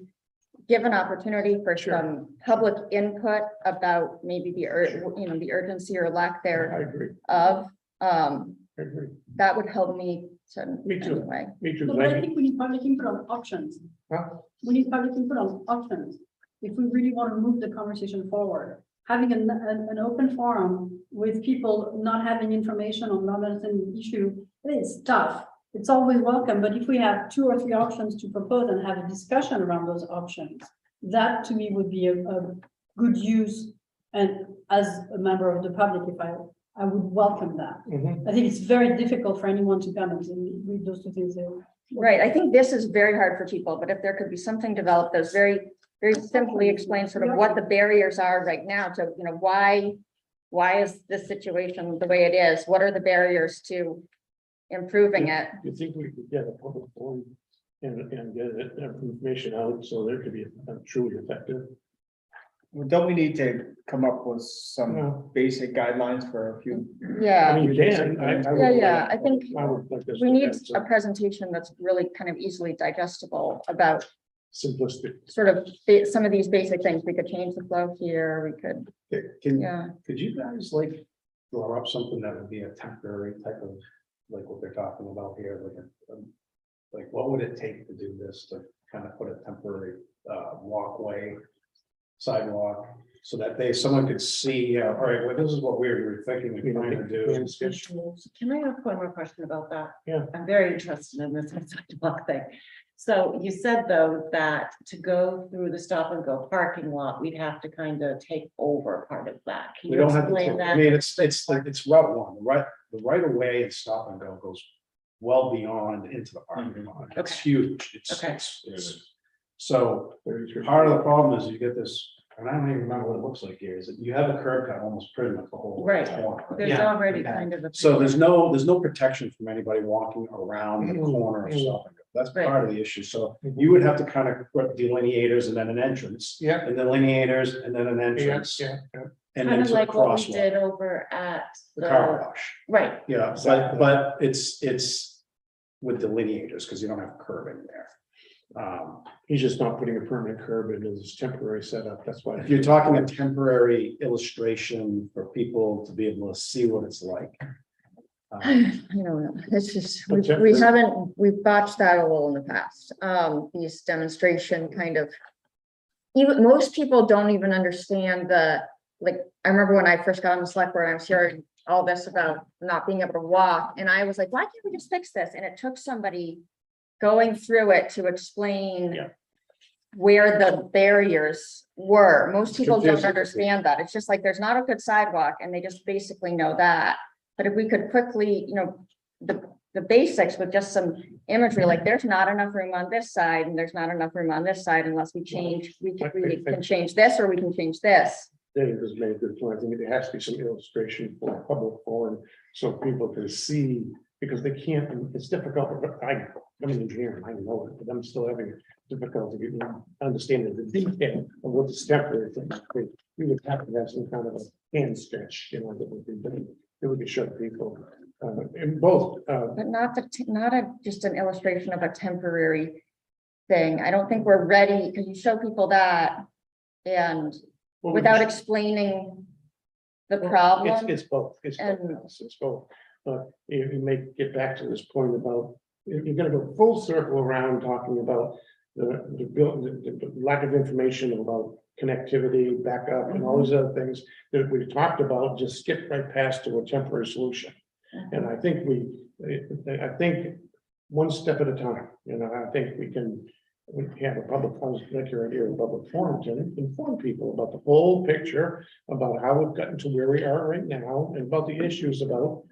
give an opportunity for Sure. some public input about maybe the urgency or lack I there agree, of, I agree. that would help me to, Me too. anyway. Me too. No, but I think we need public input on options. Huh? We need public input on options. If we really want to move the conversation forward, having an open forum with people not having information or not understanding the issue, it's tough. It's always welcome, but if we have 2 or 3 options to propose and have a discussion around those options, that to me would be a good use. And as a member of the public, if I would welcome that. Mhm. I think it's very difficult for anyone to come and read those 2 things. Right, I think this is very hard for people, but if there could be something developed that's very, very simply explain sort of what the barriers are right now to, why is this situation the way it is? What are the barriers to improving it? You think we could get a public forum and get information out so there could be truly effective? Well, don't we need to come up with some No. basic guidelines for a few? I Yeah, mean, you can. I think I would like us we to need have a some presentation that's really kind of easily digestible about simplistic. sort of some of these basic things. We could change the flow here, we could, Could you guys like draw up something that would be a temporary type of, like what they're talking about here, like what would it take to do this, to kind of put a temporary walkway, sidewalk, so that someone could see, all right, well, this is what we were thinking of trying to do. Can I ask one more question about that? Yeah. I'm very interested in this sidewalk thing. So you said though that to go through the stop and go parking lot, we'd have to kind of take over part of that. Can We you don't have to, explain I that? mean, it's like, it's Route 1, the right of way and stop and go goes well beyond into the parking lot. It's Okay. huge. Okay. So part of the problem is you get this, and I don't even remember what it looks like here, is that you have a curb cut almost pretty much the whole. Right. corner. There's already kind of a. So there's no protection from anybody walking around the corner of stop and go. That's Right. part of the issue. So you would have to kind of put delineators and then an entrance. Yeah. And delineators and then an entrance. Yeah. And Kind then of to the like what we crosswalk, did over at the car wash. right, Yeah, but it's with delineators, because you don't have curbing there. He's just not putting a permanent curb in his temporary setup, that's why. If you're talking a temporary illustration for people to be able to see what it's like. I don't know, it's just, But we've botched that a little in the past. These demonstration kind of. Even most people don't even understand I remember when I first got on the select board, I was hearing all this about not being able to walk, and I was like, why can't we just fix this? And it took somebody going through it to explain. Yeah. Where the barriers were. Most people don't confusing. understand that. It's just like, there's not a good sidewalk, and they just basically know that. But if we could quickly, the basics with just some imagery, like there's not enough room on this side and there's not enough room on this side unless we change, we can change this or we can change this. David has made a good point. I think there has to be some illustration for a public forum so people can see, because they can't, it's difficult. I'm an engineer, I know it, but I'm still having difficulty understanding the detail of what this temporary thing is. We would have to have some kind of a hand sketch, that we could show people. In both, But not just an illustration of a temporary thing. I don't think we're ready, because you show people that and without explaining the problem. It's both, it's both. But you may get back to this point about, you're gonna go full circle around talking about the lack of information about connectivity, backup, and all these other things that we've talked about, just skip right past to a temporary solution. And I think I think one step at a time, I think we have a public, like your idea of public forum to inform people about the whole picture, about how we've gotten to where we are right now, and about the issues about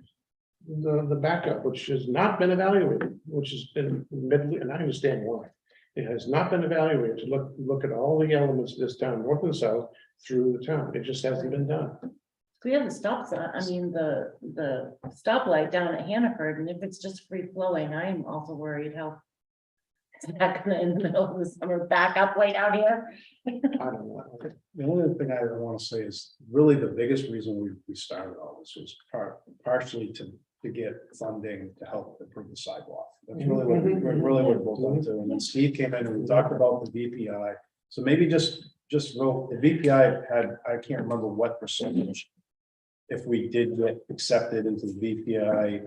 the backup, which has not been evaluated, which has been admittedly, and I understand why. It has not been evaluated to look at all the elements of this town, north and south, through the town. It just hasn't been done. We have the stop sign, I mean, the stoplight down at Hannaford, and if it's just free flowing, I'm also worried how. It's not gonna in the middle of the summer back up way out here. I don't know. The only thing I want to say is really the biggest reason we started all this was partially to get funding to help improve the sidewalk. That's really what it boils down to. And then Steve came in and we talked about the VPI. So maybe just wrote, the VPI had, I can't remember what percentage. If we did get accepted into the VPI,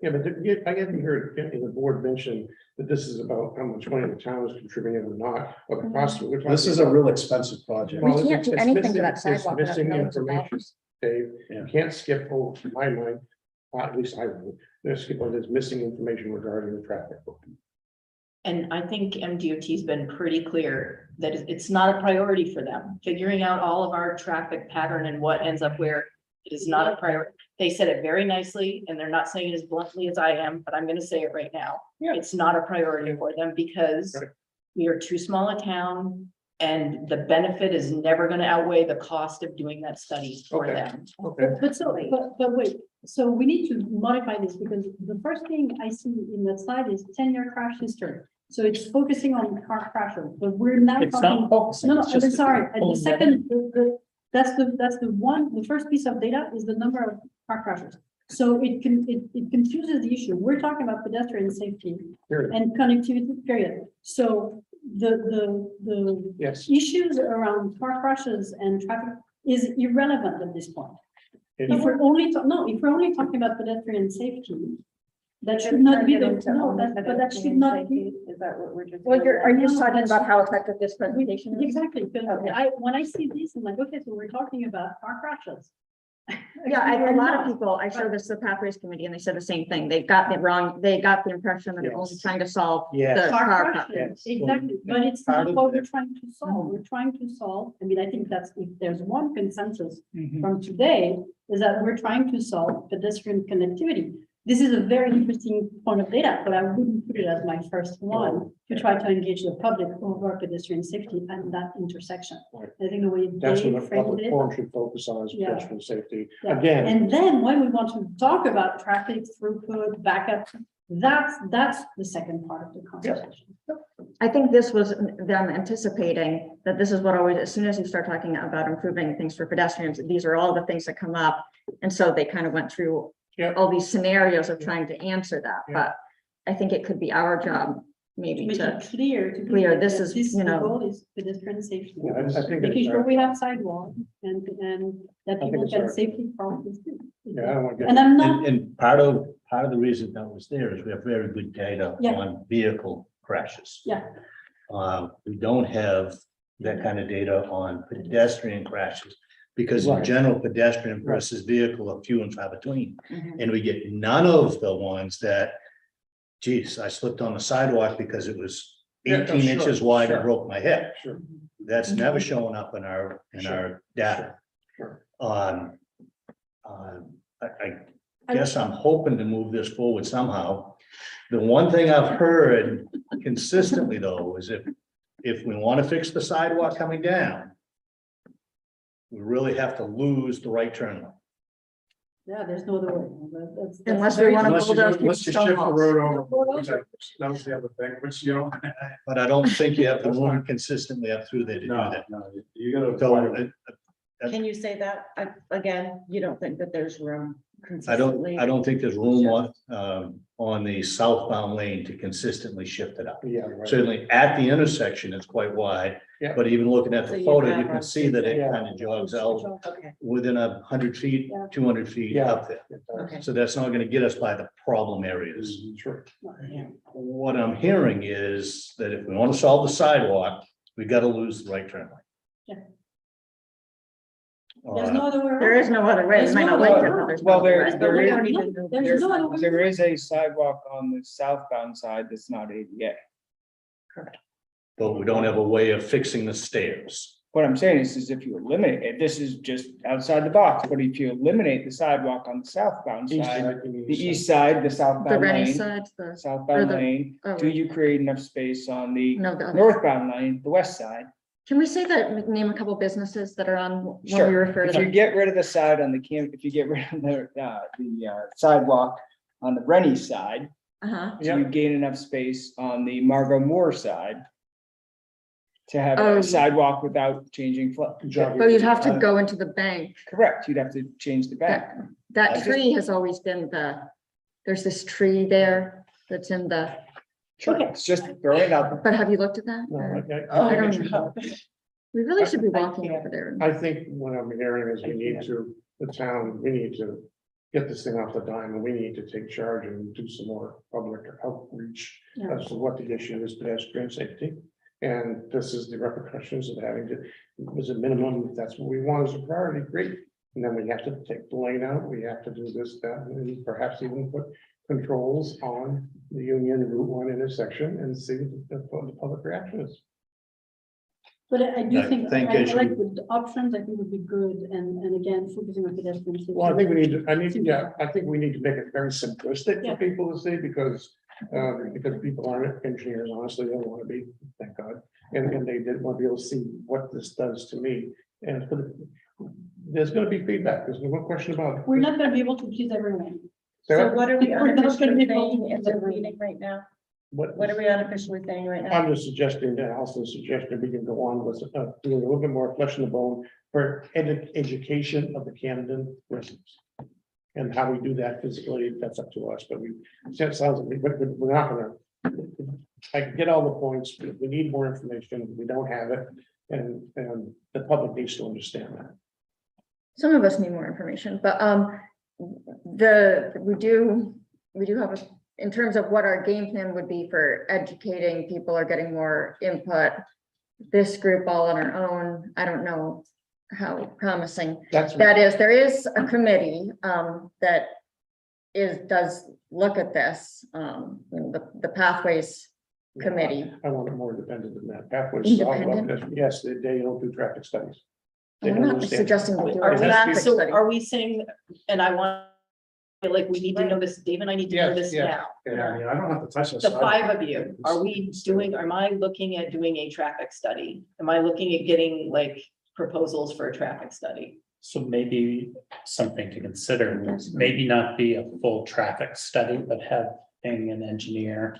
Yeah, but I haven't heard the board mention that this is about how much money the town is contributing or not, or the cost. this is a real expensive project. We can't do it's anything to missing- that it's sidewalk without Missing millions of information, dollars. Dave, Yeah. you can't skip over, in my mind, at least I would, there's skip over, there's missing information regarding the traffic. And I think MDOT's been pretty clear that it's not a priority for them. Figuring out all of our traffic pattern and what ends up where, it is not a priority. They said it very nicely, and they're not saying it as bluntly as I am, but I'm gonna say it right now. Yeah. It's not a priority for them because Right. we are too small a town, and the benefit is never gonna outweigh the cost of doing that study for Okay. them. Okay. But wait, so we need to modify this because the first thing I see in that slide is 10-year crash history. So it's focusing on car crashes, but we're not It's talking. not focusing. No, no, it's just I'm sorry, and pulling the that second, that's the first piece of data is the number of car crashes. So it confuses the issue. We're talking about pedestrian safety Period. and connectivity, period. So the Yes. issues around car crashes and traffic is irrelevant at this point. It- If we're only, if we're only talking about pedestrian safety, that should not be the, no, but that should not be. Is that what we're just? Well, are you No, talking that's- about how effective this presentation is? Exactly, because when I see this, I'm like, okay, so we're talking about car crashes. Yeah, a lot of people, I showed this to the Pathways Committee and they said the same thing. They got it wrong. They got the impression that they're only Yes. trying to solve Yes. the Car car crashes, crashes. exactly, but it's Part not of what it- we're trying to solve. We're trying to solve, I mean, I think that's, if there's one consensus Mm-hmm. from today, is that we're trying to solve pedestrian connectivity. This is a very interesting point of data, but I wouldn't put it as my first one to try to engage the public over pedestrian safety and that intersection. Right. I think the way That's what Dave the framed public it. forum should focus on is Yeah. pedestrian safety. Yeah. Again, And then when we want to talk about traffic throughput, backup, that's the second part of the conversation. I think this was them anticipating that this is what always, as soon as you start talking about improving things for pedestrians, these are all the things that come up. And so they kind of went through Yeah. all these scenarios of trying to answer that, Yeah. but I think it could be our job maybe Make to, it clear to clear, people this that is, this, you the know- goal is pedestrian safety. yeah, I think. Making it's, sure we have sidewalk and that I think people it's can our- safely cross the street. Yeah, I don't want to get. And I'm not, And part of the reason that was there is we have very good data Yeah. on vehicle crashes. Yeah. We don't have that kind of data on pedestrian crashes. Because in Right. general, pedestrian versus vehicle are few and far between. Mhm. And we get none of the ones that, geez, I slipped on the sidewalk because it was Yeah, 18 sure, inches wide and sure. broke my hip. Sure. That's never showing up in our data. Sure. I guess I'm hoping to move this forward somehow. The one thing I've heard consistently though, is if we want to fix the sidewalk coming down, we really have to lose the right turn lane. yeah, there's no other way. That's Unless we very- wanna Unless you, bulldoze unless you people's shift the stone road walls. over, that was the other thing, which, you know. But I don't think you have the room consistently up through there to do No, that. no, you gotta. So Can you say that again? You don't think that there's room I consistently? don't think there's room on the southbound lane to consistently shift it up. Yeah, right. Certainly at the intersection, it's quite wide. Yeah. But even looking at So the you photo, have you can a- see that it Yeah. kind of jogs out Okay, within 100 feet, Yeah. 200 feet Yeah. up there. okay. So that's not gonna get us by the problem areas. Sure. What I'm hearing is that if we want to solve the sidewalk, we gotta lose the right turn lane. Yeah. There's no other way. There is no other way. There's You might no not like other it, way. but there's no Well, other there- way. there There's is- no other way. There is a sidewalk on the southbound side that's not ADA. But we don't have a way of fixing the stairs. What I'm saying is if you eliminate it, this is just outside the box, but if you eliminate the sidewalk on the southbound side, the east side, the The southbound Rennie lane, side, or southbound the- lane, oh, do you create enough space on the no, the other. northbound lane, the west side, Can we say that, name a couple businesses that are on when we Sure, refer to if you them? get rid of the side on the if you get rid of the sidewalk on the Rennie side, Uh-huh. you gain enough space on the Margot Moore side to have Oh. a sidewalk without changing flow. But you'd have to go into the bank. Correct, you'd have to change the back. That tree has always been there's this tree there that's in the, Sure, it's just throwing it out. but have you looked at that? No, Or- I I don't know. We really should be walking over there. I think what I'm hearing is we need to, the town, we need to get this thing off the dime, and we need to take charge and do some more public outreach Yeah. as to what the issue is, pedestrian safety. And this is the repercussions of having to, as a minimum, if that's what we want as a priority, great. And then we have to take the lane out, we have to do this, that, and perhaps even put controls on the Union Route 1 intersection and see what the public reaction is. But I do I think, think I it like should- the options, I think would be good, and again, focusing on pedestrian safety. Well, I think we need to, I think we need to make it very simplistic Yeah. for people to see, because people aren't engineers, honestly, they don't want to be, thank God. And they did want to be able to see what this does to me, and there's gonna be feedback, there's no question about it. We're not gonna be able to please everyone. So what are we We're not gonna unofficially be able saying to in the do it. meeting right now? What What are we unofficially saying right now? I'm just suggesting that also suggesting we can go on with doing a little bit more flesh in the bone for education of the Camden residents. And how we do that physically, that's up to us, but it sounds like we're not gonna. I can get all the points, but we need more information, we don't have it, and the public needs to understand that. Some of us need more information, but we do have a, in terms of what our game plan would be for educating people or getting more input. This group all on our own, I don't know how promising That's. that is. There is a committee that does look at this, the Pathways Committee. I want it more independent than that. Pathways is all about this. Yes, they don't do traffic studies. They I'm don't not understand. suggesting we do Are a we, traffic so study. are we saying, and I want, like, we need to know this, Dave and I need to know Yes, this yes. now. Yeah, I mean, I don't have to touch this. The five of you, am I looking at doing a traffic study? Am I looking at getting like proposals for a traffic study? So maybe something to consider, maybe not be a full traffic study, but having an engineer,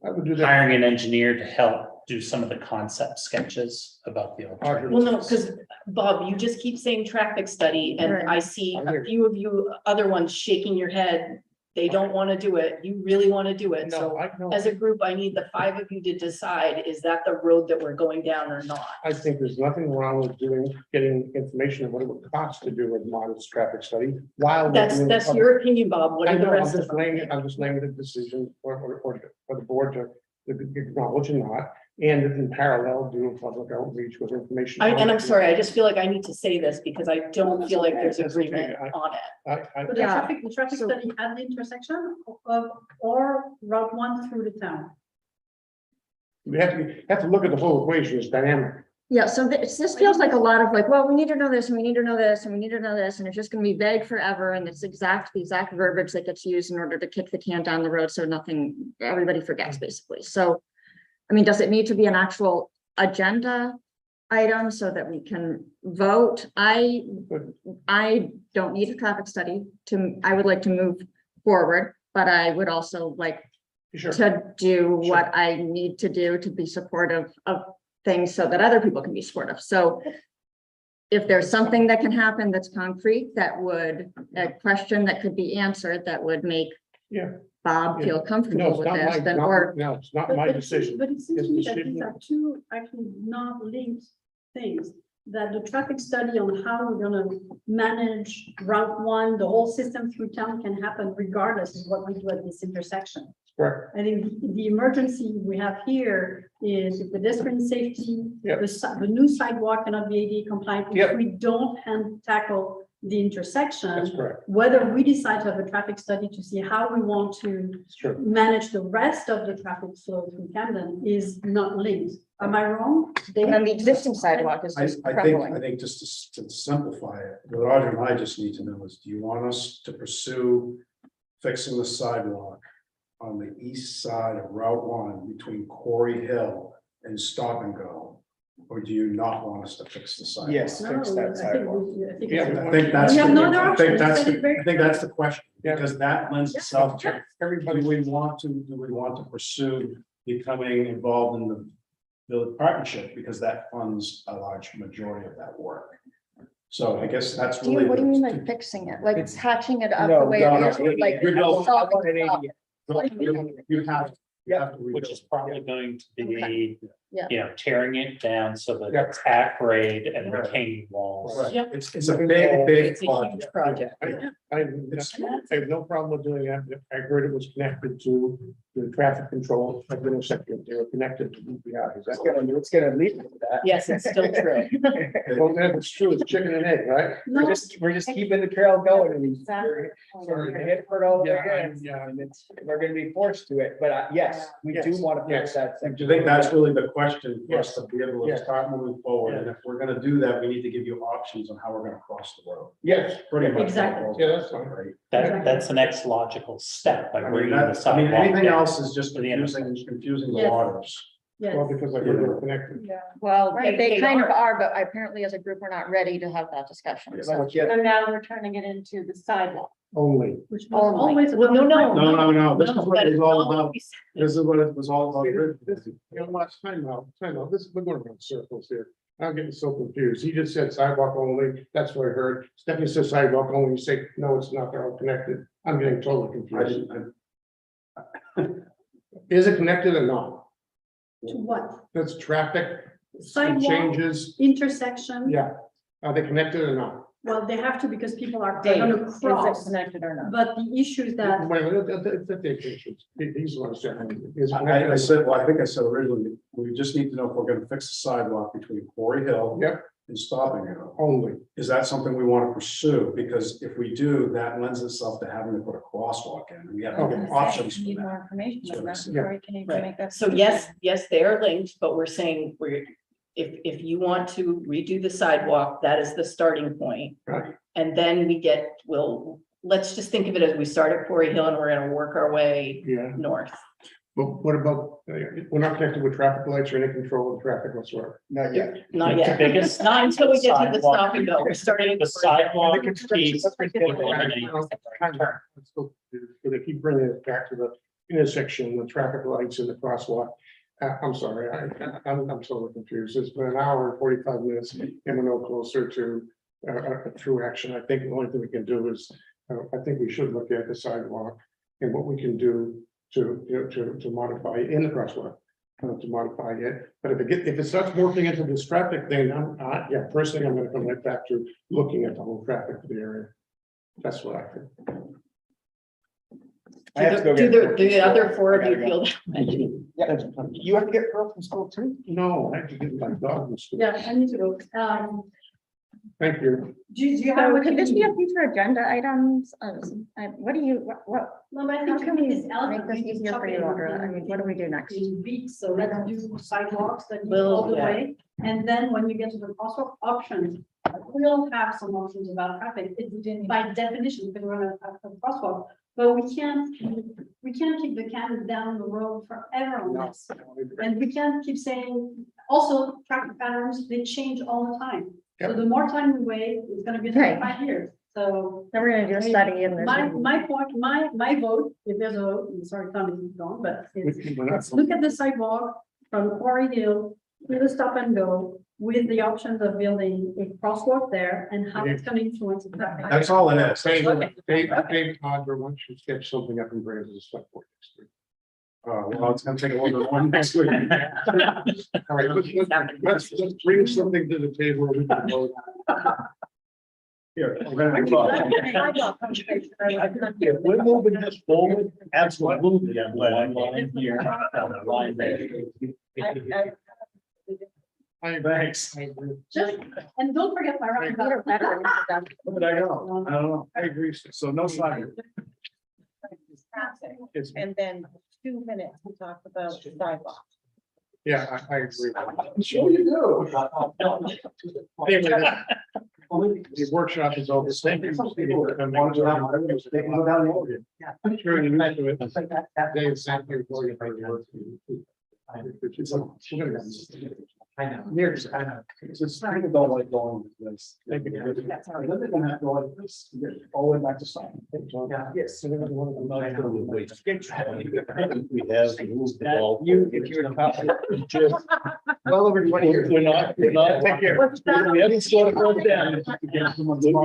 I would do that. hiring an engineer to help do some of the concept sketches about the alternatives. Well, no, because Bob, you just keep saying traffic study and Right. I see I a hear few of you, other ones shaking your head. They don't want to do it. You really want to do it. No, So I know. as a group, I need the five of you to decide, is that the road that we're going down or not? I think there's nothing wrong with getting information of what it would cost to do a modest traffic study while. we're That's, doing that's public- your opinion, Bob. What I are the know, I'm rest of just them? laying the decision for the board to acknowledge or not, and in parallel, do a public outreach with information. And I'm sorry, I just feel like I need to say this because I don't feel like there's That's okay. agreement on it. But the Yeah, traffic so- study at the intersection of, or Route 1 through the town. We have to look at the whole equation, it's dynamic. Yeah, so this feels like a lot of like, well, we need to know this, and we need to know this, and we need to know this, and it's just gonna be vague forever, and it's the exact verbiage that gets used in order to kick the can down the road, so everybody forgets, basically. So, I mean, does it need to be an actual agenda item so that we can vote? I don't need a traffic study I would like to move forward, but I would also like Sure. to do what I need to do to be supportive of things so that other people can be supportive. So if there's something that can happen that's concrete, a question that could be answered, that would make Yeah. Bob feel No, comfortable it's with not this, my, then, no, it's not my But decision. it seems It's to me that decision- these are two actually not linked things. That the traffic study on how we're gonna manage Route 1, the whole system through town can happen regardless of what we do at this intersection. Correct. I think the emergency we have here is the pedestrian safety, Yep. the new sidewalk cannot be ADA compliant. If Yep. we don't tackle the intersection, That's correct. whether we decide to have a traffic study to see how we want to It's true. manage the rest of the traffic flow through Camden is not linked. Am I wrong? and the existing sidewalk is I just think, crumbling. just to simplify it, what Audrey and I just need to know is, do you want us to pursue fixing the sidewalk on the east side of Route 1 between Quarry Hill and Stop and Go? Or do you not want us to fix the sidewalk? Yes, No, fix that I think sidewalk. I think that's. We have no other I option. think that's, We said it very I think that's the question, Yeah. because that lends itself to, Everybody, do we want to pursue becoming involved in the village partnership, because that funds a large majority of that work. So I guess that's Do you, really. what do you mean by fixing it? Like It's- patching it up No, the way no, it no, is? or like you know, I solving want an the problem? ADA. You have. you have to Which is probably going to be, Yeah. you know, tearing it down so that Yeah. it's at grade and Right. retaining walls. Right. It's a big It's a huge project. I have no problem with doing that. I heard it was connected to the traffic control at the intersection. They were connected to DPI. Is that? It's gonna lead to that. Yes, it's still true. Well, then it's true. It's chicken and egg, right? No, We're just keeping the trail going and Exactly. we're gonna hit for it all the way Yeah, in, yeah. and we're gonna be forced to it, but yes, we do Yes, wanna fix yes. that. I think that's really the question for us Yes. to be able to Yes. start moving forward, and if we're gonna do that, we need to give you options on how we're gonna cross the road. Yes, Pretty much. Exactly. Yeah, that's fine. Right. That's the next logical step, by I mean, bringing the that's, I mean, sidewalk anything down. else is just to the confusing the Yes. waters. yes. well, because I heard they were connected. Well, Right, they they kind of are. are, but apparently as a group, we're not ready to have that discussion. So Not yet, So now we're turning it into the sidewalk. only. Which was Only. always. Well, no. No, this is what That it was is all not what about, we said. this is what it was all about. This, you know, last time out, this, we're going around circles here. I'm getting so confused. He just said sidewalk only. That's what I heard. Stephanie says sidewalk only. You say, no, it's not. They're all connected. I'm getting totally I confused. didn't, Is it connected or not? To what? That's traffic Sidewalk, changes. intersection. Yeah. Are they connected or not? Well, they have to because people are Dave, gonna is it cross, connected or not? but the issue is that, Wait, that they issues. These ones. Is it I connected? said, well, I think I said originally, we just need to know if we're gonna fix the sidewalk between Quarry Hill. Yep. And Stopping Hill. Only. Is that something we want to pursue? Because if we do, that lends itself to having to put a crosswalk in, and we have Okay. Oh, options for Need that. more information on that Yeah. before we can even Right. make that. So yes, they are linked, but we're saying if you want to redo the sidewalk, that is the starting point. Right. And then let's just think of it as we start at Quarry Hill and we're gonna work our way Yeah. north. But what about, we're not connected with traffic lights or any control of traffic whatsoever. Not yet. Not The yet, biggest not until we get to the sidewalk- stop and go. We're starting at The sidewalk The construction- piece. let's would get- eliminate Let's go, they keep bringing it back to the intersection, the traffic lights and the crosswalk. I'm sorry, I'm totally confused. It's been an hour and 45 minutes and we're no closer to a true action. I think the only thing we can do is, I think we should look at the sidewalk and what we can do to modify in the crosswalk. To modify it, but if it starts morphing into this traffic thing, first thing I'm gonna come right back to looking at the whole traffic for the area. That's what I think. I have to go Do get. the other four of I you gotta feel go. that way? Yeah, you have to get Pearl from school too? No, I have to get my dog in school. yeah, I need to go. Thank you. Do you have? So what could you this be need? a future agenda items? What do you, what, No, but I how think can we this make element this we can easier chop for you, in Audra? I mean, what do we do next? in beats, so let's do sidewalks that lead Well, all the yeah. way. And then when you get to the crosswalk options, we'll have some options about traffic. It's by definition, because we're gonna have a crosswalk. But we can't keep the can down the road forever on this. And we can't keep saying, also traffic patterns, they change all the time. So the more time we wait, it's gonna be Right. 5 years. So Then we're gonna do a study and there's. my point, my vote, if there's a vote, I'm sorry, Tommy, gone, but it's, We're not- let's look at the sidewalk from Quarry Hill to the stop and go with the options of building a crosswalk there and how it's gonna influence the traffic. That's all it is. Dave, Okay. Dave, Audra, once you sketch something up and bring it to the select board next week. Well, it's gonna take a little bit more next week. All right, let's bring something to the table. We can vote. Here, we're gonna talk. If we're moving this forward, absolutely, I'm glad. Line here, line there. Thanks. I agree. Just, and don't forget my roundabout. But I don't know, I agree, so no sidewalk. It's, And then 2 minutes, we talk about sidewalk. yeah, I agree. Sure you do. Anyway, the workshop is over. Thank you. I'm sure you're used to it. Dave, thank you for your hard work. We're gonna- I know, there's, I know, it's just people don't like going with this. They can- That's all right. Then they're gonna have to go like this, to get all the way back to sign. Yes. so they're gonna want to- We have moved the ball. If you're well over 20 years. We're not. Take care. We haven't scored a first down.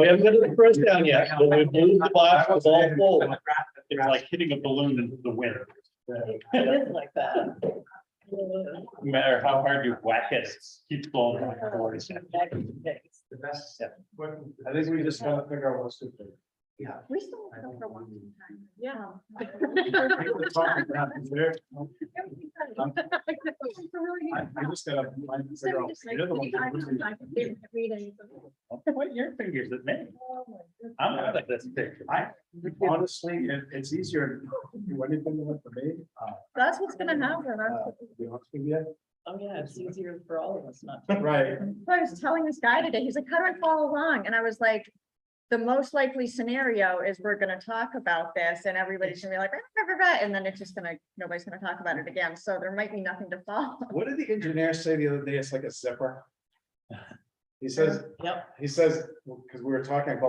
We haven't got the first down yet, but we've moved the ball forward. It's like hitting a balloon into the wind. It is like that. No matter how hard you whack it, it keeps blowing forward. The best step. I think we just gotta figure out what's to do. Yeah. We still have for a long time. Yeah. I just gotta figure out. You're the one who- Point your fingers at me. I'm out of this picture. Honestly, it's easier to do anything with the baby. That's what's gonna happen. To be honest with you. Oh, yeah, it's easier for all of us not to. Right. So I was telling this guy today, he's like, how do I follow along? And I was like, the most likely scenario is we're gonna talk about this and everybody's gonna be like, "Rah, rah, rah, rah," and then it's just gonna, nobody's gonna talk about it again. So there might be nothing to follow. What did the engineer say the other day? It's like a zipper. He says, Yep. because we were talking about